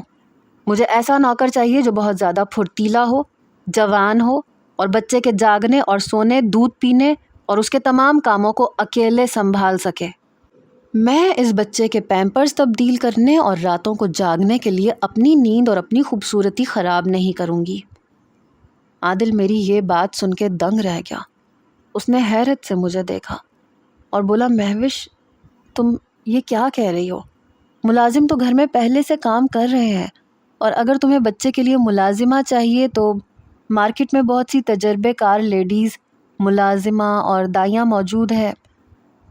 مجھے ایسا نوکر چاہیے جو بہت زیادہ پھرتیلا ہو، جوان ہو اور بچے کے جاگنے اور سونے، دودھ پینے اور اس کے تمام کاموں کو اکیلے سنبھال سکے۔ میں اس بچے کے پیمپرز تبدیل کرنے اور راتوں کو جاگنے کے لیے اپنی نیند اور اپنی خوبصورتی خراب نہیں کروں گی۔ عادل میری یہ بات سن کے دنگ رہ گیا۔ اس نے حیرت سے مجھے دیکھا اور بولا، مہوش تم یہ کیا کہہ رہی ہو؟ ملازم تو گھر میں پہلے سے کام کر رہے ہیں، اور اگر تمہیں بچے کے لیے ملازمہ چاہیے تو مارکیٹ میں بہت سی تجربے کار لیڈیز ملازمہ اور دائیاں موجود ہے۔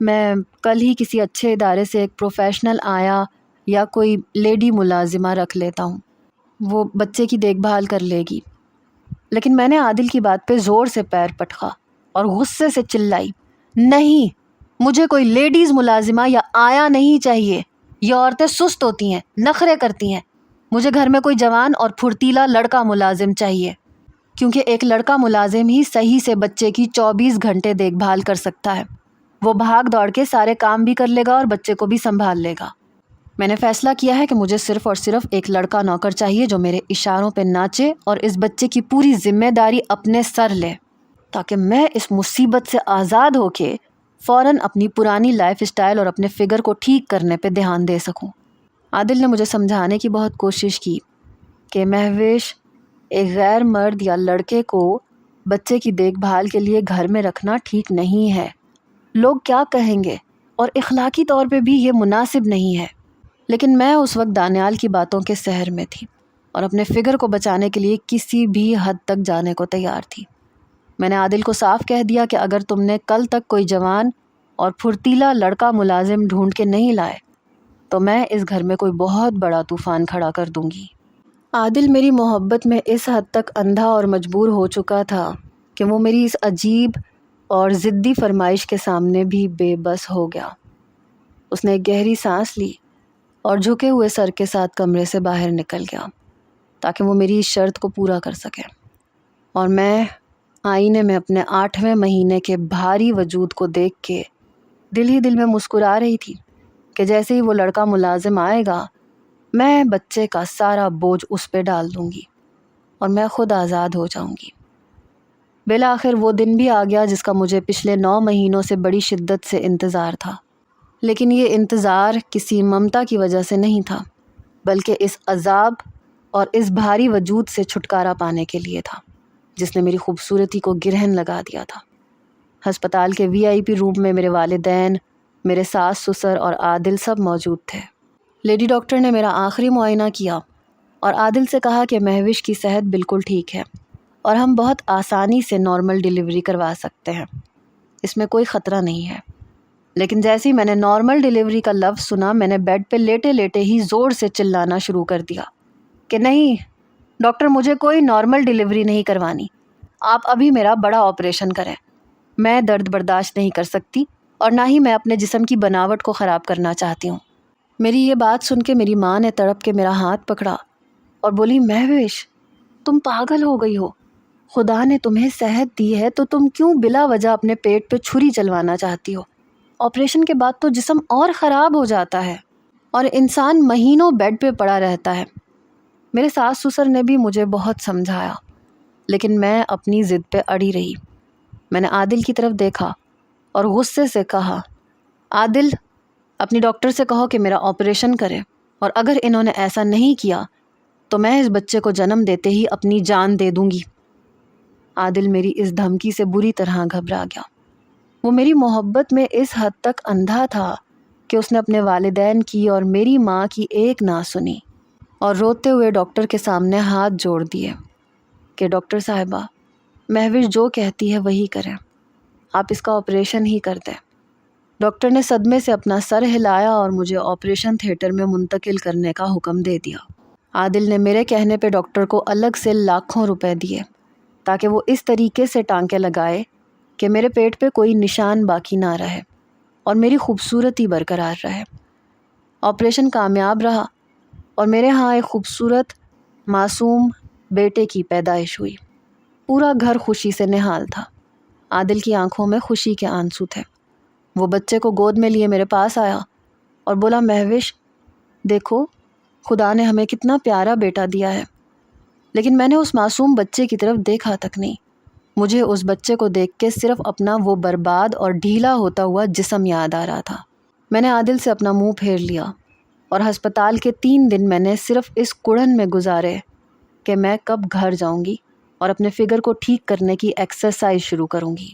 میں کل ہی کسی اچھے ادارے سے ایک پروفیشنل آیا یا کوئی لیڈی ملازمہ رکھ لیتا ہوں، وہ بچے کی دیکھ بھال کر لے گی۔ لیکن میں نے عادل کی بات پہ زور سے پیر پٹکا اور غصے سے چلائی، نہیں، مجھے کوئی لیڈیز ملازمہ یا آیا نہیں چاہیے۔ یہ عورتیں سست ہوتی ہیں، نخرے کرتی ہیں۔ مجھے گھر میں کوئی جوان اور پھرتیلا لڑکا ملازم چاہیے، کیونکہ ایک لڑکا ملازم ہی صحیح سے بچے کی 24 گھنٹے دیکھ بھال کر سکتا ہے۔ وہ بھاگ دوڑ کے سارے کام بھی کر لے گا اور بچے کو بھی سنبھال لے گا۔ میں نے فیصلہ کیا ہے کہ مجھے صرف اور صرف ایک لڑکا نوکر چاہیے جو میرے اشاروں پہ ناچے اور اس بچے کی پوری ذمہ داری اپنے سر لے، تاکہ میں اس مصیبت سے آزاد ہو کے فوراً اپنی پرانی لائف اسٹائل اور اپنے فگر کو ٹھیک کرنے پہ دھیان دے سکوں۔ عادل نے مجھے سمجھانے کی بہت کوشش کی کہ مہوش، ایک غیر مرد یا لڑکے کو بچے کی دیکھ بھال کے لیے گھر میں رکھنا ٹھیک نہیں ہے، لوگ کیا کہیں گے، اور اخلاقی طور پہ بھی یہ مناسب نہیں ہے۔ لیکن میں اس وقت دانیال کی باتوں کے سحر میں تھی اور اپنے فگر کو بچانے کے لیے کسی بھی حد تک جانے کو تیار تھی۔ میں نے عادل کو صاف کہہ دیا کہ اگر تم نے کل تک کوئی جوان اور پھرتیلا لڑکا ملازم ڈھونڈ کے نہیں لائے تو میں اس گھر میں کوئی بہت بڑا طوفان کھڑا کر دوں گی۔ عادل میری محبت میں اس حد تک اندھا اور مجبور ہو چکا تھا کہ وہ میری اس عجیب اور ضدی فرمائش کے سامنے بھی بے بس ہو گیا۔ اس نے ایک گہری سانس لی اور جھکے ہوئے سر کے ساتھ کمرے سے باہر نکل گیا تاکہ وہ میری اس شرط کو پورا کر سکے، اور میں آئینے میں اپنے 8ویں مہینے کے بھاری وجود کو دیکھ کے دل ہی دل میں مسکرا رہی تھی کہ جیسے ہی وہ لڑکا ملازم آئے گا میں بچے کا سارا بوجھ اس پہ ڈال دوں گی اور میں خود آزاد ہو جاؤں گی۔ بالآخر وہ دن بھی آ گیا جس کا مجھے پچھلے 9 مہینوں سے بڑی شدت سے انتظار تھا، لیکن یہ انتظار کسی ممتا کی وجہ سے نہیں تھا، بلکہ اس عذاب اور اس بھاری وجود سے چھٹکارا پانے کے لیے تھا جس نے میری خوبصورتی کو گرہن لگا دیا تھا۔ ہسپتال کے VIP روم میں میرے والدین، میرے ساس سسر اور عادل سب موجود تھے۔ لیڈی ڈاکٹر نے میرا آخری معائنہ کیا اور عادل سے کہا کہ مہوش کی صحت بالکل ٹھیک ہے اور ہم بہت آسانی سے نارمل ڈیلیوری کروا سکتے ہیں، اس میں کوئی خطرہ نہیں ہے۔ لیکن جیسے ہی میں نے نارمل ڈیلیوری کا لفظ سنا، میں نے بیڈ پہ لیٹے لیٹے ہی زور سے چلانا شروع کر دیا کہ نہیں ڈاکٹر، مجھے کوئی نارمل ڈیلیوری نہیں کروانی، آپ ابھی میرا بڑا آپریشن کریں، میں درد برداشت نہیں کر سکتی اور نہ ہی میں اپنے جسم کی بناوٹ کو خراب کرنا چاہتی ہوں۔ میری یہ بات سن کے میری ماں نے تڑپ کے میرا ہاتھ پکڑا اور بولی، مہوش تم پاگل ہو گئی ہو، خدا نے تمہیں صحت دی ہے تو تم کیوں بلا وجہ اپنے پیٹ پہ چھری چلوانا چاہتی ہو؟ آپریشن کے بعد تو جسم اور خراب ہو جاتا ہے اور انسان مہینوں بیڈ پہ پڑا رہتا ہے۔ میرے ساس سسر نے بھی مجھے بہت سمجھایا لیکن میں اپنی ضد پہ اڑی رہی۔ میں نے عادل کی طرف دیکھا اور غصے سے کہا، عادل اپنی ڈاکٹر سے کہو کہ میرا آپریشن کرے، اور اگر انہوں نے ایسا نہیں کیا تو میں اس بچے کو جنم دیتے ہی اپنی جان دے دوں گی۔ عادل میری اس دھمکی سے بری طرح گھبرا گیا۔ وہ میری محبت میں اس حد تک اندھا تھا کہ اس نے اپنے والدین کی اور میری ماں کی ایک نہ سنی اور روتے ہوئے ڈاکٹر کے سامنے ہاتھ جوڑ دیے کہ ڈاکٹر صاحبہ، مہوش جو کہتی ہے وہی کریں، آپ اس کا آپریشن ہی کر دیں۔ ڈاکٹر نے صدمے سے اپنا سر ہلایا اور مجھے آپریشن تھیٹر میں منتقل کرنے کا حکم دے دیا۔ عادل نے میرے کہنے پہ ڈاکٹر کو الگ سے لاکھوں روپے دیے تاکہ وہ اس طریقے سے ٹانکے لگائے کہ میرے پیٹ پہ کوئی نشان باقی نہ رہے اور میری خوبصورتی برقرار رہے۔ آپریشن کامیاب رہا اور میرے ہاں ایک خوبصورت معصوم بیٹے کی پیدائش ہوئی۔ پورا گھر خوشی سے نہال تھا۔ عادل کی آنکھوں میں خوشی کے آنسو تھے۔ وہ بچے کو گود میں لیے میرے پاس آیا اور بولا، مہوش دیکھو خدا نے ہمیں کتنا پیارا بیٹا دیا ہے۔ لیکن میں نے اس معصوم بچے کی طرف دیکھا تک نہیں۔ مجھے اس بچے کو دیکھ کے صرف اپنا وہ برباد اور ڈھیلا ہوتا ہوا جسم یاد آ رہا تھا۔ میں نے عادل سے اپنا منہ پھیر لیا اور ہسپتال کے 3 دن میں نے صرف اس کڑن میں گزارے کہ میں کب گھر جاؤں گی اور اپنے فگر کو ٹھیک کرنے کی ایکسرسائز شروع کروں گی۔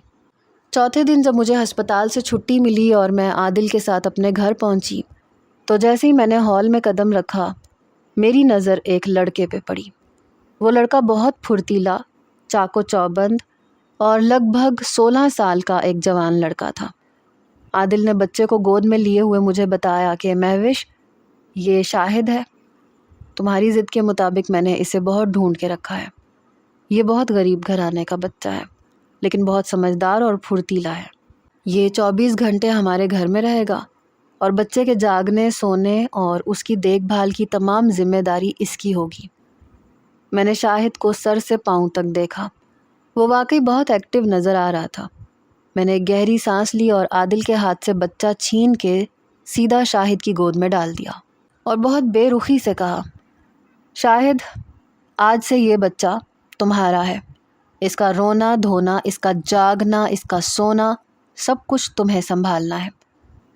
چوتھے دن جب مجھے ہسپتال سے چھٹی ملی اور میں عادل کے ساتھ اپنے گھر پہنچی تو جیسے ہی میں نے ہال میں قدم رکھا، میری نظر ایک لڑکے پہ پڑی۔ وہ لڑکا بہت پھرتیلا، چاق و چوبند اور لگ بھگ 16 سال کا ایک جوان لڑکا تھا۔ عادل نے بچے کو گود میں لیے ہوئے مجھے بتایا کہ مہوش یہ شاہد ہے، تمہاری ضد کے مطابق میں نے اسے بہت ڈھونڈ کے رکھا ہے۔ یہ بہت غریب گھرانے کا بچہ ہے لیکن بہت سمجھدار اور پھرتیلا ہے۔ یہ 24 گھنٹے ہمارے گھر میں رہے گا اور بچے کے جاگنے، سونے اور اس کی دیکھ بھال کی تمام ذمہ داری اس کی ہوگی۔ میں نے شاہد کو سر سے پاؤں تک دیکھا۔ وہ واقعی بہت ایکٹیو نظر آ رہا تھا۔ میں نے ایک گہری سانس لی اور عادل کے ہاتھ سے بچہ چھین کے سیدھا شاہد کی گود میں ڈال دیا اور بہت بے رخی سے کہا، شاہد آج سے یہ بچہ تمہارا ہے۔ اس کا رونا دھونا، اس کا جاگنا، اس کا سونا، سب کچھ تمہیں سنبھالنا ہے۔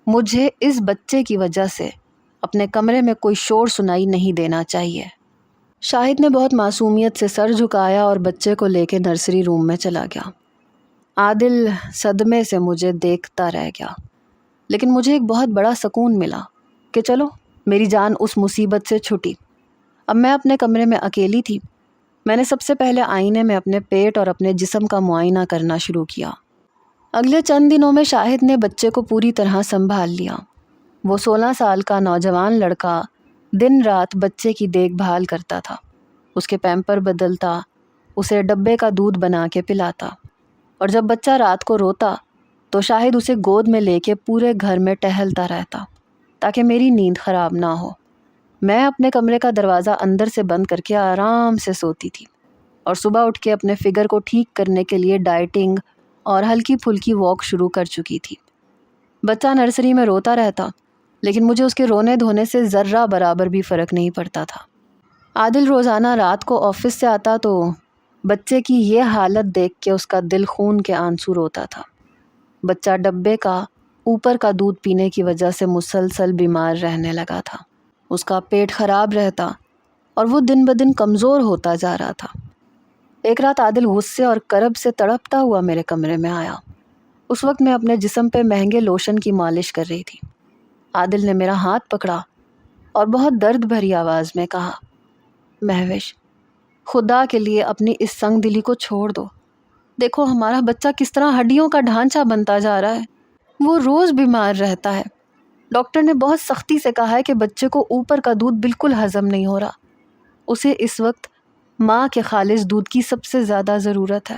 مجھے اس بچے کی وجہ سے اپنے کمرے میں کوئی شور سنائی نہیں دینا چاہیے۔ شاہد نے بہت معصومیت سے سر جھکایا اور بچے کو لے کے نرسری روم میں چلا گیا۔ عادل صدمے سے مجھے دیکھتا رہ گیا، لیکن مجھے ایک بہت بڑا سکون ملا کہ چلو میری جان اس مصیبت سے چھٹی۔ اب میں اپنے کمرے میں اکیلی تھی۔ میں نے سب سے پہلے آئینے میں اپنے پیٹ اور اپنے جسم کا معائنہ کرنا شروع کیا۔ اگلے چند دنوں میں شاہد نے بچے کو پوری طرح سنبھال لیا۔ وہ 16 سال کا نوجوان لڑکا دن رات بچے کی دیکھ بھال کرتا تھا، اس کے پیمپر بدلتا، اسے ڈبے کا دودھ بنا کے پلاتا، اور جب بچہ رات کو روتا تو شاہد اسے گود میں لے کے پورے گھر میں ٹہلتا رہتا تاکہ میری نیند خراب نہ ہو۔ میں اپنے کمرے کا دروازہ اندر سے بند کر کے آرام سے سوتی تھی اور صبح اٹھ کے اپنے فگر کو ٹھیک کرنے کے لیے ڈائٹنگ اور ہلکی پھلکی واک شروع کر چکی تھی۔ بچہ نرسری میں روتا رہتا لیکن مجھے اس کے رونے دھونے سے ذرہ برابر بھی فرق نہیں پڑتا تھا۔ عادل روزانہ رات کو آفس سے آتا تو بچے کی یہ حالت دیکھ کے اس کا دل خون کے آنسو روتا تھا۔ بچہ ڈبے کا اوپر کا دودھ پینے کی وجہ سے مسلسل بیمار رہنے لگا تھا۔ اس کا پیٹ خراب رہتا اور وہ دن بدن کمزور ہوتا جا رہا تھا۔ ایک رات عادل غصے اور کرب سے تڑپتا ہوا میرے کمرے میں آیا اس وقت میں اپنے جسم پہ مہنگے لوشن کی مالش کر رہی تھی۔ عادل نے میرا ہاتھ پکڑا اور بہت درد بھری آواز میں کہا، مہوش، خدا کے لیے اپنی اس سنگ دلی کو چھوڑ دو۔ دیکھو ہمارا بچہ کس طرح ہڈیوں کا ڈھانچہ بنتا جا رہا ہے، وہ روز بیمار رہتا ہے۔ ڈاکٹر نے بہت سختی سے کہا ہے کہ بچے کو اوپر کا دودھ بالکل ہضم نہیں ہو رہا۔ اسے اس وقت ماں کے خالص دودھ کی سب سے زیادہ ضرورت ہے۔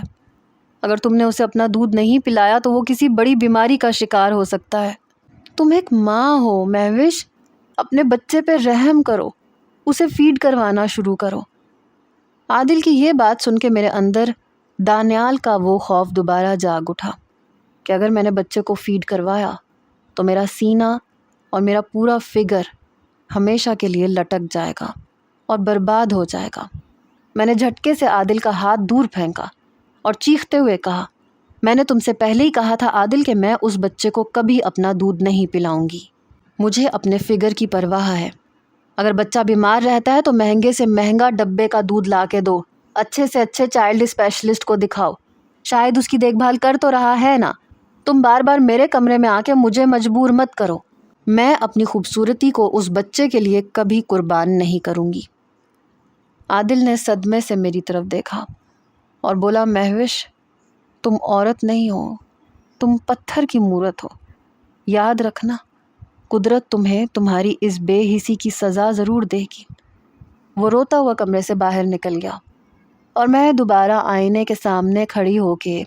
اگر تم نے اسے اپنا دودھ نہیں پلایا تو وہ کسی بڑی بیماری کا شکار ہو سکتا ہے۔ تم ایک ماں ہو مہوش، اپنے بچے پہ رحم کرو، اسے فیڈ کروانا شروع کرو۔ عادل کی یہ بات سن کے میرے اندر دانیال کا وہ خوف دوبارہ جاگ اٹھا کہ اگر میں نے بچے کو فیڈ کروایا تو میرا سینہ اور میرا پورا فگر ہمیشہ کے لیے لٹک جائے گا اور برباد ہو جائے گا۔ میں نے جھٹکے سے عادل کا ہاتھ دور پھینکا اور چیختے ہوئے کہا، میں نے تم سے پہلے ہی کہا تھا عادل کہ میں اس بچے کو کبھی اپنا دودھ نہیں پلاؤں گی۔ مجھے اپنے فگر کی پرواہ ہے۔ اگر بچہ بیمار رہتا ہے تو مہنگے سے مہنگا ڈبے کا دودھ لا کے دو، اچھے سے اچھے چائلڈ اسپیشلسٹ کو دکھاؤ، شاید اس کی دیکھ بھال کر تو رہا ہے نا۔ تم بار بار میرے کمرے میں آ کے مجھے مجبور مت کرو۔ میں اپنی خوبصورتی کو اس بچے کے لیے کبھی قربان نہیں کروں گی۔ عادل نے صدمے سے میری طرف دیکھا اور بولا، مہوش، تم عورت نہیں ہو، تم پتھر کی مورت ہو۔ یاد رکھنا، قدرت تمہیں تمہاری اس بے حسی کی سزا ضرور دے گی۔ وہ روتا ہوا کمرے سے باہر نکل گیا اور میں دوبارہ آئینے کے سامنے کھڑی ہو کے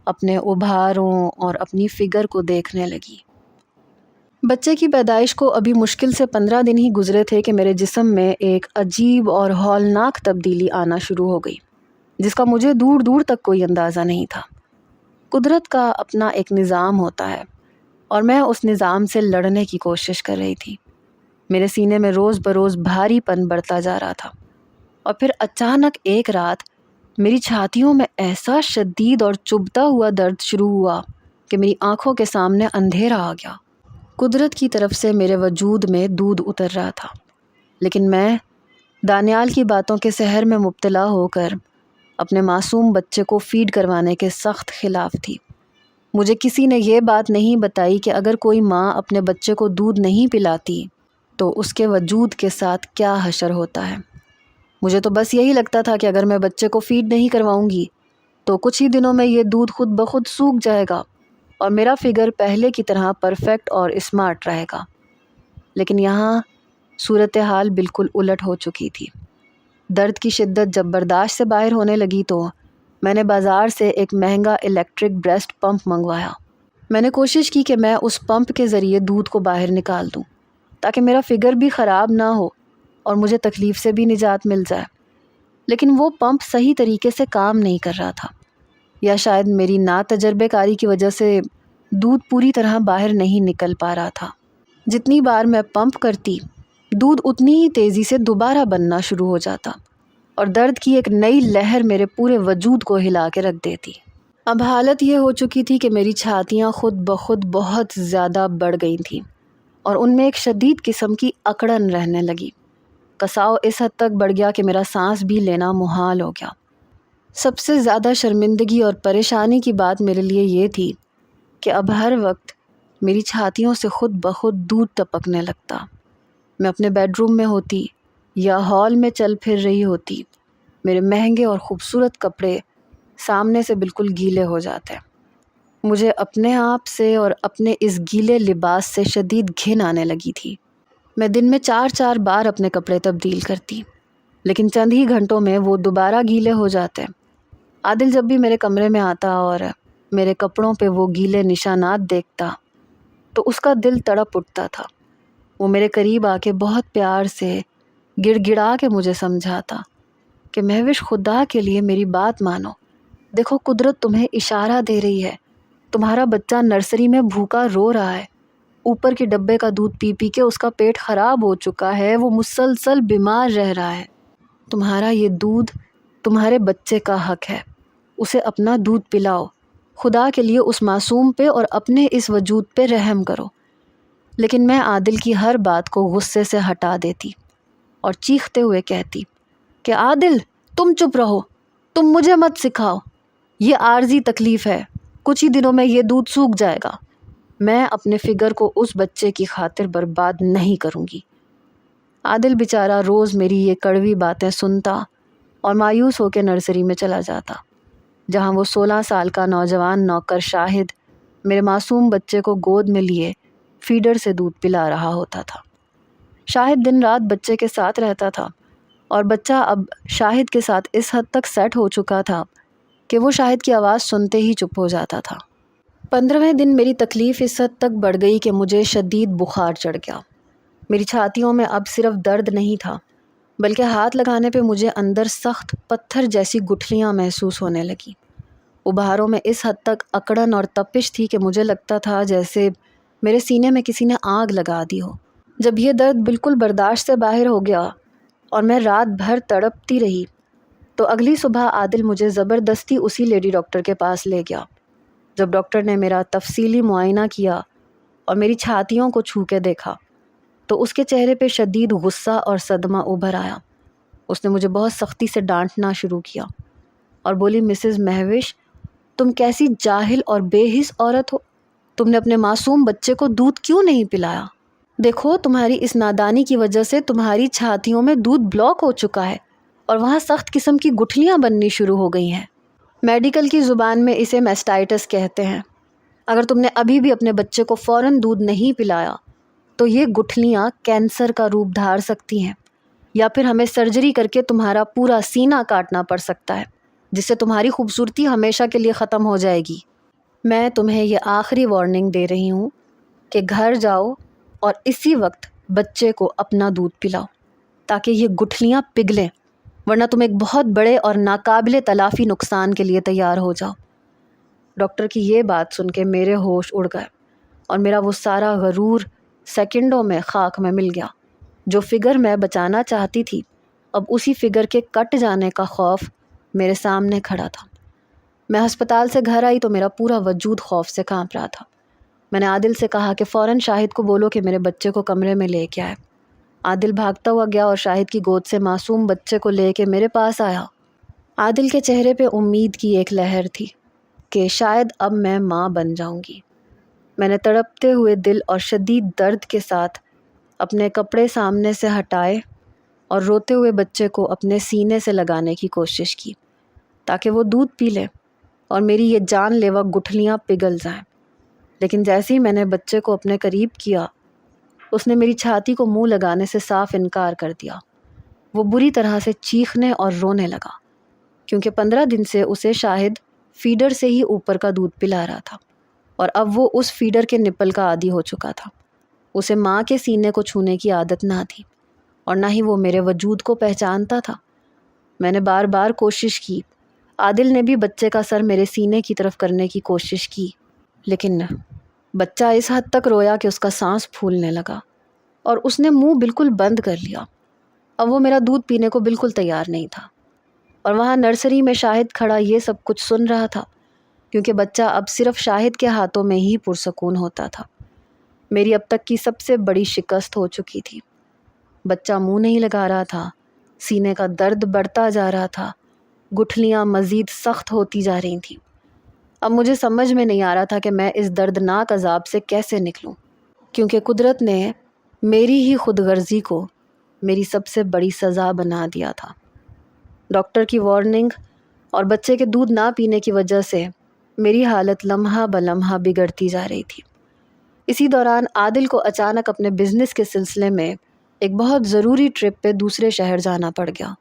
اپنے ابھاروں اور اپنی فگر کو دیکھنے لگی۔ بچے کی پیدائش کو ابھی مشکل سے 15 دن ہی گزرے تھے کہ میرے جسم میں ایک عجیب اور ہولناک تبدیلی آنا شروع ہو گئی، جس کا مجھے دور دور تک کوئی اندازہ نہیں تھا۔ قدرت کا اپنا ایک نظام ہوتا ہے اور میں اس نظام سے لڑنے کی کوشش کر رہی تھی۔ میرے سینے میں روز بروز بھاری پن بڑھتا جا رہا تھا اور پھر اچانک ایک رات میری چھاتیوں میں ایسا شدید اور چبھتا ہوا درد شروع ہوا کہ میری آنکھوں کے سامنے اندھیرا آ گیا۔ قدرت کی طرف سے میرے وجود میں دودھ اتر رہا تھا، لیکن میں دانیال کی باتوں کے سحر میں مبتلا ہو کر اپنے معصوم بچے کو فیڈ کروانے کے سخت خلاف تھی۔ مجھے کسی نے یہ بات نہیں بتائی کہ اگر کوئی ماں اپنے بچے کو دودھ نہیں پلاتی تو اس کے وجود کے ساتھ کیا حشر ہوتا ہے۔ مجھے تو بس یہی لگتا تھا کہ اگر میں بچے کو فیڈ نہیں کرواؤں گی تو کچھ ہی دنوں میں یہ دودھ خود بخود سوکھ جائے گا اور میرا فگر پہلے کی طرح پرفیکٹ اور اسمارٹ رہے گا۔ لیکن یہاں صورتحال بالکل الٹ ہو چکی تھی۔ درد کی شدت جب برداشت سے باہر ہونے لگی تو میں نے بازار سے ایک مہنگا الیکٹرک بریسٹ پمپ منگوایا۔ میں نے کوشش کی کہ میں اس پمپ کے ذریعے دودھ کو باہر نکال دوں تاکہ میرا فگر بھی خراب نہ ہو اور مجھے تکلیف سے بھی نجات مل جائے، لیکن وہ پمپ صحیح طریقے سے کام نہیں کر رہا تھا، یا شاید میری ناتجربے کاری کی وجہ سے دودھ پوری طرح باہر نہیں نکل پا رہا تھا۔ جتنی بار میں پمپ کرتی، دودھ اتنی ہی تیزی سے دوبارہ بننا شروع ہو جاتا اور درد کی ایک نئی لہر میرے پورے وجود کو ہلا کے رکھ دیتی۔ اب حالت یہ ہو چکی تھی کہ میری چھاتیاں خود بخود بہت زیادہ بڑھ گئی تھیں اور ان میں ایک شدید قسم کی اکڑن رہنے لگی۔ کساؤ اس حد تک بڑھ گیا کہ میرا سانس بھی لینا محال ہو گیا۔ سب سے زیادہ شرمندگی اور پریشانی کی بات میرے لیے یہ تھی کہ اب ہر وقت میری چھاتیوں سے خود بخود دودھ ٹپکنے لگتا۔ میں اپنے بیڈ روم میں ہوتی یا ہال میں چل پھر رہی ہوتی، میرے مہنگے اور خوبصورت کپڑے سامنے سے بالکل گیلے ہو جاتے۔ مجھے اپنے آپ سے اور اپنے اس گیلے لباس سے شدید گھن آنے لگی تھی۔ میں دن میں 4 بار اپنے کپڑے تبدیل کرتی، لیکن چند ہی گھنٹوں میں وہ دوبارہ گیلے ہو جاتے۔ عادل جب بھی میرے کمرے میں آتا اور میرے کپڑوں پہ وہ گیلے نشانات دیکھتا تو اس کا دل تڑپ اٹھتا تھا۔ وہ میرے قریب آ کے بہت پیار سے گڑ گڑا کے مجھے سمجھاتا کہ مہوش، خدا کے لیے میری بات مانو، دیکھو قدرت تمہیں اشارہ دے رہی ہے، تمہارا بچہ نرسری میں بھوکا رو رہا ہے، اوپر کے ڈبے کا دودھ پی پی کے اس کا پیٹ خراب ہو چکا ہے، وہ مسلسل بیمار رہ رہا ہے۔ تمہارا یہ دودھ تمہارے بچے کا حق ہے، اسے اپنا دودھ پلاؤ، خدا کے لیے اس معصوم پہ اور اپنے اس وجود پہ رحم کرو۔ لیکن میں عادل کی ہر بات کو غصے سے ہٹا دیتی اور چیختے ہوئے کہتی کہ عادل، تم چپ رہو، تم مجھے مت سکھاؤ، یہ عارضی تکلیف ہے، کچھ ہی دنوں میں یہ دودھ سوکھ جائے گا۔ میں اپنے فگر کو اس بچے کی خاطر برباد نہیں کروں گی۔ عادل بیچارہ روز میری یہ کڑوی باتیں سنتا اور مایوس ہو کے نرسری میں چلا جاتا، جہاں وہ 16 سال کا نوجوان نوکر شاہد میرے معصوم بچے کو گود میں لیے فیڈر سے دودھ پلا رہا ہوتا تھا۔ شاہد دن رات بچے کے ساتھ رہتا تھا اور بچہ اب شاہد کے ساتھ اس حد تک سیٹ ہو چکا تھا کہ وہ شاہد کی آواز سنتے ہی چپ ہو جاتا تھا۔ 15ویں دن میری تکلیف اس حد تک بڑھ گئی کہ مجھے شدید بخار چڑھ گیا۔ میری چھاتیوں میں اب صرف درد نہیں تھا، بلکہ ہاتھ لگانے پہ مجھے اندر سخت پتھر جیسی گٹھلیاں محسوس ہونے لگیں۔ ابھاروں میں اس حد تک اکڑن اور تپش تھی کہ مجھے لگتا تھا جیسے میرے سینے میں کسی نے آگ لگا دی ہو۔ جب یہ درد بالکل برداشت سے باہر ہو گیا اور میں رات بھر تڑپتی رہی، تو اگلی صبح عادل مجھے زبردستی اسی لیڈی ڈاکٹر کے پاس لے گیا۔ جب ڈاکٹر نے میرا تفصیلی معائنہ کیا اور میری چھاتیوں کو چھو کے دیکھا تو اس کے چہرے پہ شدید غصہ اور صدمہ ابھر آیا۔ اس نے مجھے بہت سختی سے ڈانٹنا شروع کیا اور بولی، مسز مہوش، تم کیسی جاہل اور بے حس عورت ہو؟ تم نے اپنے معصوم بچے کو دودھ کیوں نہیں پلایا؟ دیکھو، تمہاری اس نادانی کی وجہ سے تمہاری چھاتیوں میں دودھ بلاک ہو چکا ہے اور وہاں سخت قسم کی گٹھلیاں بننی شروع ہو گئی ہیں۔ میڈیکل کی زبان میں اسے میسٹائٹس کہتے ہیں۔ اگر تم نے ابھی بھی اپنے بچے کو فوراً دودھ نہیں پلایا تو یہ گٹھلیاں کینسر کا روپ دھار سکتی ہیں، یا پھر ہمیں سرجری کر کے تمہارا پورا سینہ کاٹنا پڑ سکتا ہے، جس سے تمہاری خوبصورتی ہمیشہ کے لیے ختم ہو جائے گی۔ میں تمہیں یہ آخری وارننگ دے رہی ہوں کہ گھر جاؤ اور اسی وقت بچے کو اپنا دودھ پلاؤ تاکہ یہ گٹھلیاں پگھلیں، ورنہ تم ایک بہت بڑے اور ناقابل تلافی نقصان کے لیے تیار ہو جاؤ۔ ڈاکٹر کی یہ بات سن کے میرے ہوش اڑ گئے اور میرا وہ سارا غرور سیکنڈوں میں خاک میں مل گیا۔ جو فگر میں بچانا چاہتی تھی، اب اسی فگر کے کٹ جانے کا خوف میرے سامنے کھڑا تھا۔ میں ہسپتال سے گھر آئی تو میرا پورا وجود خوف سے کانپ رہا تھا۔ میں نے عادل سے کہا کہ فوراً شاہد کو بولو کہ میرے بچے کو کمرے میں لے کے آئے۔ عادل بھاگتا ہوا گیا اور شاہد کی گود سے معصوم بچے کو لے کے میرے پاس آیا۔ عادل کے چہرے پہ امید کی ایک لہر تھی کہ شاید اب میں ماں بن جاؤں گی۔ میں نے تڑپتے ہوئے دل اور شدید درد کے ساتھ اپنے کپڑے سامنے سے ہٹائے اور روتے ہوئے بچے کو اپنے سینے سے لگانے کی کوشش کی تاکہ وہ دودھ پی لے اور میری یہ جان لیوا گٹھلیاں پگھل جائیں۔ لیکن جیسے ہی میں نے بچے کو اپنے قریب کیا، اس نے میری چھاتی کو منہ لگانے سے صاف انکار کر دیا۔ وہ بری طرح سے چیخنے اور رونے لگا کیونکہ 15 دن سے اسے شاہد فیڈر سے ہی اوپر کا دودھ پلا رہا تھا اور اب وہ اس فیڈر کے نپل کا عادی ہو چکا تھا۔ اسے ماں کے سینے کو چھونے کی عادت نہ تھی اور نہ ہی وہ میرے وجود کو پہچانتا تھا۔ میں نے بار بار کوشش کی، عادل نے بھی بچے کا سر میرے سینے کی طرف کرنے کی کوشش کی، لیکن بچہ اس حد تک رویا کہ اس کا سانس پھولنے لگا اور اس نے منہ بالکل بند کر لیا۔ اب وہ میرا دودھ پینے کو بالکل تیار نہیں تھا اور وہاں نرسری میں شاہد کھڑا یہ سب کچھ سن رہا تھا کیونکہ بچہ اب صرف شاہد کے ہاتھوں میں ہی پرسکون ہوتا تھا۔ میری اب تک کی سب سے بڑی شکست ہو چکی تھی۔ بچہ منہ نہیں لگا رہا تھا، سینے کا درد بڑھتا جا رہا تھا، گٹھلیاں مزید سخت ہوتی جا رہی تھیں۔ اب مجھے سمجھ میں نہیں آ رہا تھا کہ میں اس دردناک عذاب سے کیسے نکلوں، کیونکہ قدرت نے میری ہی خود غرضی کو میری سب سے بڑی سزا بنا دیا تھا۔ ڈاکٹر کی وارننگ اور بچے کے دودھ نہ پینے کی وجہ سے میری حالت لمحہ بلمحہ بگڑتی جا رہی تھی۔ اسی دوران عادل کو اچانک اپنے بزنس کے سلسلے میں ایک بہت ضروری ٹرپ پہ دوسرے شہر جانا پڑ گیا۔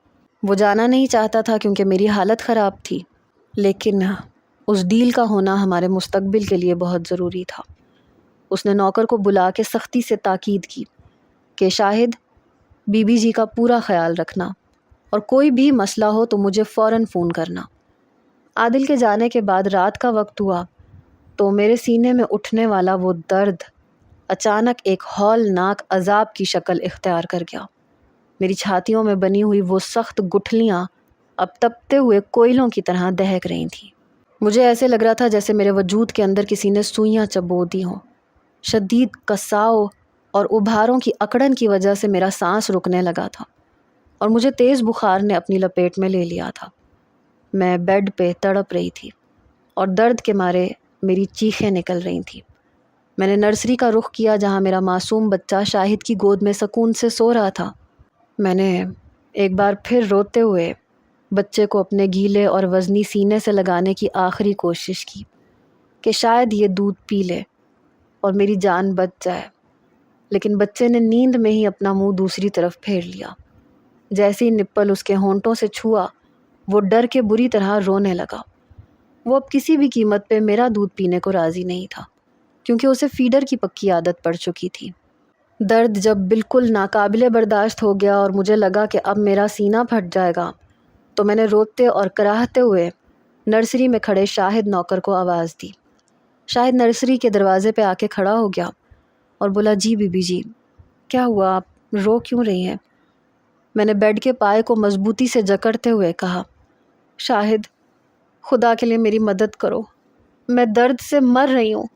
وہ جانا نہیں چاہتا تھا کیونکہ میری حالت خراب تھی، لیکن اس ڈیل کا ہونا ہمارے مستقبل کے لیے بہت ضروری تھا۔ اس نے نوکر کو بلا کے سختی سے تاکید کی کہ شاہد، بی بی جی کا پورا خیال رکھنا اور کوئی بھی مسئلہ ہو تو مجھے فوراً فون کرنا۔ عادل کے جانے کے بعد رات کا وقت ہوا تو میرے سینے میں اٹھنے والا وہ درد اچانک ایک ہولناک عذاب کی شکل اختیار کر گیا۔ میری چھاتیوں میں بنی ہوئی وہ سخت گٹھلیاں اب تپتے ہوئے کوئلوں کی طرح دہک رہی تھیں۔ مجھے ایسے لگ رہا تھا جیسے میرے وجود کے اندر کسی نے سوئیاں چبو دی ہوں۔ شدید کساؤ اور ابھاروں کی اکڑن کی وجہ سے میرا سانس رکنے لگا تھا اور مجھے تیز بخار نے اپنی لپیٹ میں لے لیا تھا۔ میں بیڈ پہ تڑپ رہی تھی اور درد کے مارے میری چیخیں نکل رہی تھیں۔ میں نے نرسری کا رخ کیا جہاں میرا معصوم بچہ شاہد کی گود میں سکون سے سو رہا تھا۔ میں نے ایک بار پھر روتے ہوئے بچے کو اپنے گیلے اور وزنی سینے سے لگانے کی آخری کوشش کی کہ شاید یہ دودھ پی لے اور میری جان بچ جائے، لیکن بچے نے نیند میں ہی اپنا منہ دوسری طرف پھیر لیا۔ جیسے ہی نپل اس کے ہونٹوں سے چھوا، وہ ڈر کے بری طرح رونے لگا۔ وہ اب کسی بھی قیمت پہ میرا دودھ پینے کو راضی نہیں تھا، کیونکہ اسے فیڈر کی پکی عادت پڑ چکی تھی۔ درد جب بالکل ناقابل برداشت ہو گیا اور مجھے لگا کہ اب میرا سینہ پھٹ جائے گا، تو میں نے روتے اور کراہتے ہوئے نرسری میں کھڑے شاہد نوکر کو آواز دی۔ شاہد نرسری کے دروازے پہ آ کے کھڑا ہو گیا اور بولا، جی بی بی جی، کیا ہوا، آپ رو کیوں رہی ہیں؟ میں نے بیڈ کے پائے کو مضبوطی سے جکڑتے ہوئے کہا، شاہد، خدا کے لیے میری مدد کرو، میں درد سے مر رہی ہوں،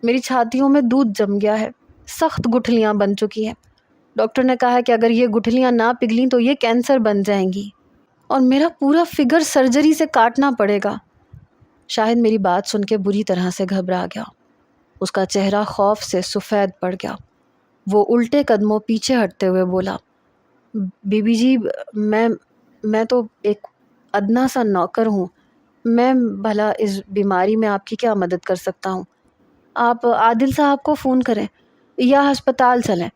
میری چھاتیوں میں دودھ جم گیا ہے، سخت گٹھلیاں بن چکی ہیں، ڈاکٹر نے کہا ہے کہ اگر یہ گٹھلیاں نہ پگھلیں تو یہ کینسر بن جائیں گی اور میرا پورا فگر سرجری سے کاٹنا پڑے گا۔ شاہد میری بات سن کے بری طرح سے گھبرا گیا، اس کا چہرہ خوف سے سفید پڑ گیا۔ وہ الٹے قدموں پیچھے ہٹتے ہوئے بولا، بی بی جی، میں تو ایک ادنا سا نوکر ہوں، میں بھلا اس بیماری میں آپ کی کیا مدد کر سکتا ہوں؟ آپ عادل صاحب کو فون کریں یا ہسپتال چلیں۔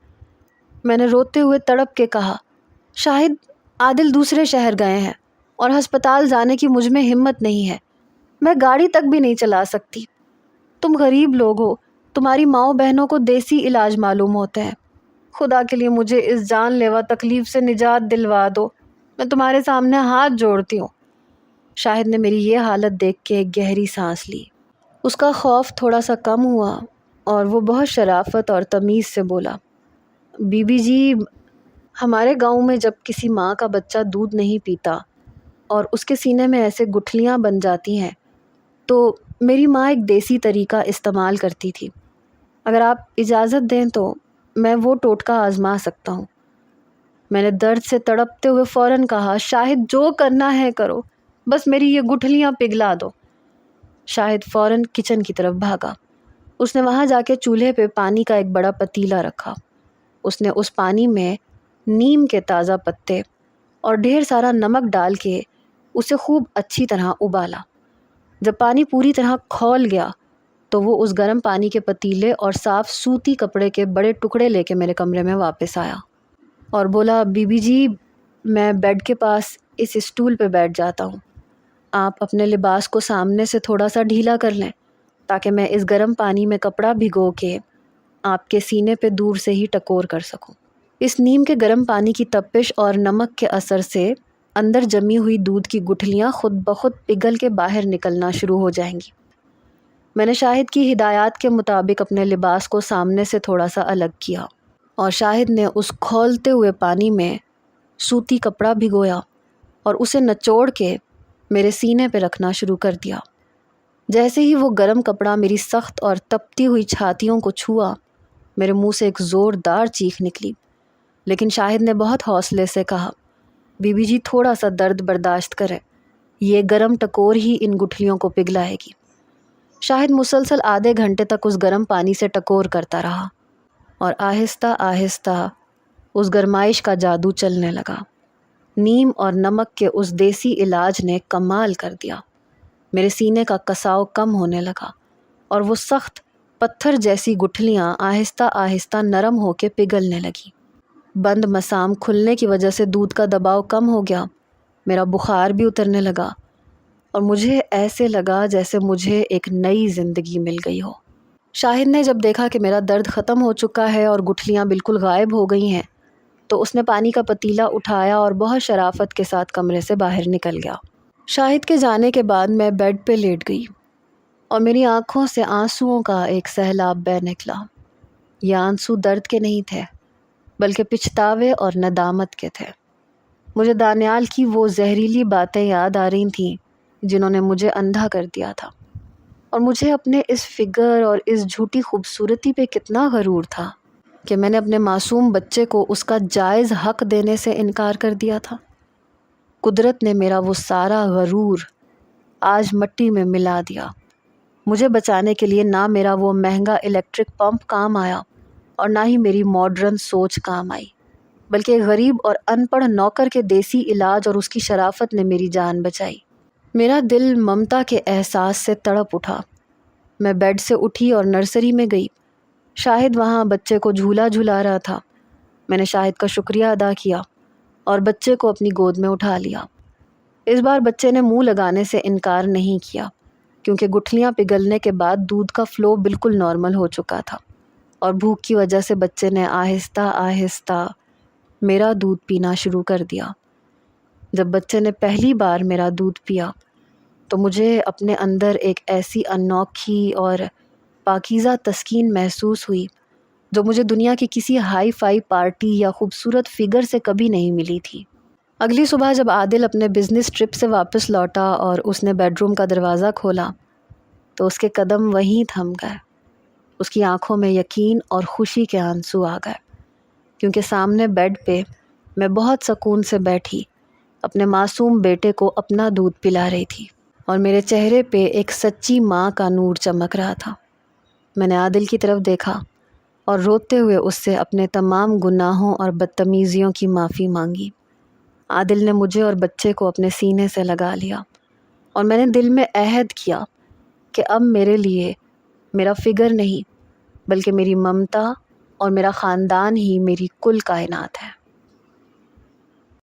میں نے روتے ہوئے تڑپ کے کہا، شاہد، عادل دوسرے شہر گئے ہیں اور ہسپتال جانے کی مجھ میں ہمت نہیں ہے، میں گاڑی تک بھی نہیں چلا سکتی۔ تم غریب لوگ ہو، تمہاری ماؤں بہنوں کو دیسی علاج معلوم ہوتے ہیں، خدا کے لیے مجھے اس جان لیوا تکلیف سے نجات دلوا دو، میں تمہارے سامنے ہاتھ جوڑتی ہوں۔ شاہد نے میری یہ حالت دیکھ کے ایک گہری سانس لی۔ اس کا خوف تھوڑا سا کم ہوا اور وہ بہت شرافت اور تمیز سے بولا، بی بی جی، ہمارے گاؤں میں جب کسی ماں کا بچہ دودھ نہیں پیتا اور اس کے سینے میں ایسے گٹھلیاں بن جاتی ہیں تو میری ماں ایک دیسی طریقہ استعمال کرتی تھی، اگر آپ اجازت دیں تو میں وہ ٹوٹکا آزما سکتا ہوں۔ میں نے درد سے تڑپتے ہوئے فوراً کہا، شاہد، جو کرنا ہے کرو، بس میری یہ گٹھلیاں پگھلا دو۔ شاہد فوراً کچن کی طرف بھاگا۔ اس نے وہاں جا کے چولہے پہ پانی کا ایک بڑا پتیلا رکھا۔ اس نے اس پانی میں نیم کے تازہ پتے اور ڈھیر سارا نمک ڈال کے اسے خوب اچھی طرح ابالا۔ جب پانی پوری طرح کھول گیا تو وہ اس گرم پانی کے پتیلے اور صاف سوتی کپڑے کے بڑے ٹکڑے لے کے میرے کمرے میں واپس آیا اور بولا، بی بی جی، میں بیڈ کے پاس اس اسٹول پہ بیٹھ جاتا ہوں، آپ اپنے لباس کو سامنے سے تھوڑا سا ڈھیلا کر لیں تاکہ میں اس گرم پانی میں کپڑا بھگو کے آپ کے سینے پہ دور سے ہی ٹکور کر سکوں۔ اس نیم کے گرم پانی کی تپش اور نمک کے اثر سے اندر جمی ہوئی دودھ کی گٹھلیاں خود بخود پگھل کے باہر نکلنا شروع ہو جائیں گی۔ میں نے شاہد کی ہدایات کے مطابق اپنے لباس کو سامنے سے تھوڑا سا الگ کیا اور شاہد نے اس کھولتے ہوئے پانی میں سوتی کپڑا بھگویا اور اسے نچوڑ کے میرے سینے پہ رکھنا شروع کر دیا۔ جیسے ہی وہ گرم کپڑا میری سخت اور تپتی ہوئی چھاتیوں کو چھوا، میرے منہ سے ایک زوردار چیخ نکلی، لیکن شاہد نے بہت حوصلے سے کہا، بی بی جی، تھوڑا سا درد برداشت کریں، یہ گرم ٹکور ہی ان گٹھلیوں کو پگھلائے گی۔ شاہد مسلسل آدھے گھنٹے تک اس گرم پانی سے ٹکور کرتا رہا اور آہستہ آہستہ اس گرمائش کا جادو چلنے لگا۔ نیم اور نمک کے اس دیسی علاج نے کمال کر دیا۔ میرے سینے کا کساؤ کم ہونے لگا اور وہ سخت پتھر جیسی گٹھلیاں آہستہ آہستہ نرم ہو کے پگھلنے لگی۔ بند مسام کھلنے کی وجہ سے دودھ کا دباؤ کم ہو گیا، میرا بخار بھی اترنے لگا اور مجھے ایسے لگا جیسے مجھے ایک نئی زندگی مل گئی ہو۔ شاہد نے جب دیکھا کہ میرا درد ختم ہو چکا ہے اور گٹھلیاں بالکل غائب ہو گئی ہیں تو اس نے پانی کا پتیلا اٹھایا اور بہت شرافت کے ساتھ کمرے سے باہر نکل گیا۔ شاہد کے جانے کے بعد میں بیڈ پہ لیٹ گئی اور میری آنکھوں سے آنسوؤں کا ایک سیلاب بہہ نکلا۔ یہ آنسو درد کے نہیں تھے بلکہ پچھتاوے اور ندامت کے تھے۔ مجھے دانیال کی وہ زہریلی باتیں یاد آ رہی تھیں جنہوں نے مجھے اندھا کر دیا تھا، اور مجھے اپنے اس فگر اور اس جھوٹی خوبصورتی پہ کتنا غرور تھا کہ میں نے اپنے معصوم بچے کو اس کا جائز حق دینے سے انکار کر دیا تھا۔ قدرت نے میرا وہ سارا غرور آج مٹی میں ملا دیا۔ مجھے بچانے کے لیے نہ میرا وہ مہنگا الیکٹرک پمپ کام آیا اور نہ ہی میری ماڈرن سوچ کام آئی، بلکہ ایک غریب اور ان پڑھ نوکر کے دیسی علاج اور اس کی شرافت نے میری جان بچائی۔ میرا دل ممتا کے احساس سے تڑپ اٹھا۔ میں بیڈ سے اٹھی اور نرسری میں گئی۔ شاہد وہاں بچے کو جھولا جھلا رہا تھا۔ میں نے شاہد کا شکریہ ادا کیا اور بچے کو اپنی گود میں اٹھا لیا۔ اس بار بچے نے منہ لگانے سے انکار نہیں کیا، کیونکہ گٹھلیاں پگھلنے کے بعد دودھ کا فلو بالکل نارمل ہو چکا تھا، اور بھوک کی وجہ سے بچے نے آہستہ آہستہ میرا دودھ پینا شروع کر دیا۔ جب بچے نے پہلی بار میرا دودھ پیا تو مجھے اپنے اندر ایک ایسی انوکھی اور پاکیزہ تسکین محسوس ہوئی جو مجھے دنیا کی کسی ہائی فائی پارٹی یا خوبصورت فگر سے کبھی نہیں ملی تھی۔ اگلی صبح جب عادل اپنے بزنس ٹرپ سے واپس لوٹا اور اس نے بیڈ روم کا دروازہ کھولا تو اس کے قدم وہیں تھم گئے۔ اس کی آنکھوں میں یقین اور خوشی کے آنسو آ گئے، کیونکہ سامنے بیڈ پہ میں بہت سکون سے بیٹھی اپنے معصوم بیٹے کو اپنا دودھ پلا رہی تھی، اور میرے چہرے پہ ایک سچی ماں کا نور چمک رہا تھا۔ میں نے عادل کی طرف دیکھا اور روتے ہوئے اس سے اپنے تمام گناہوں اور بدتمیزیوں کی معافی مانگی۔ عادل نے مجھے اور بچے کو اپنے سینے سے لگا لیا، اور میں نے دل میں عہد کیا کہ اب میرے لیے میرا فگر نہیں، بلکہ میری ممتا اور میرا خاندان ہی میری کل کائنات ہے۔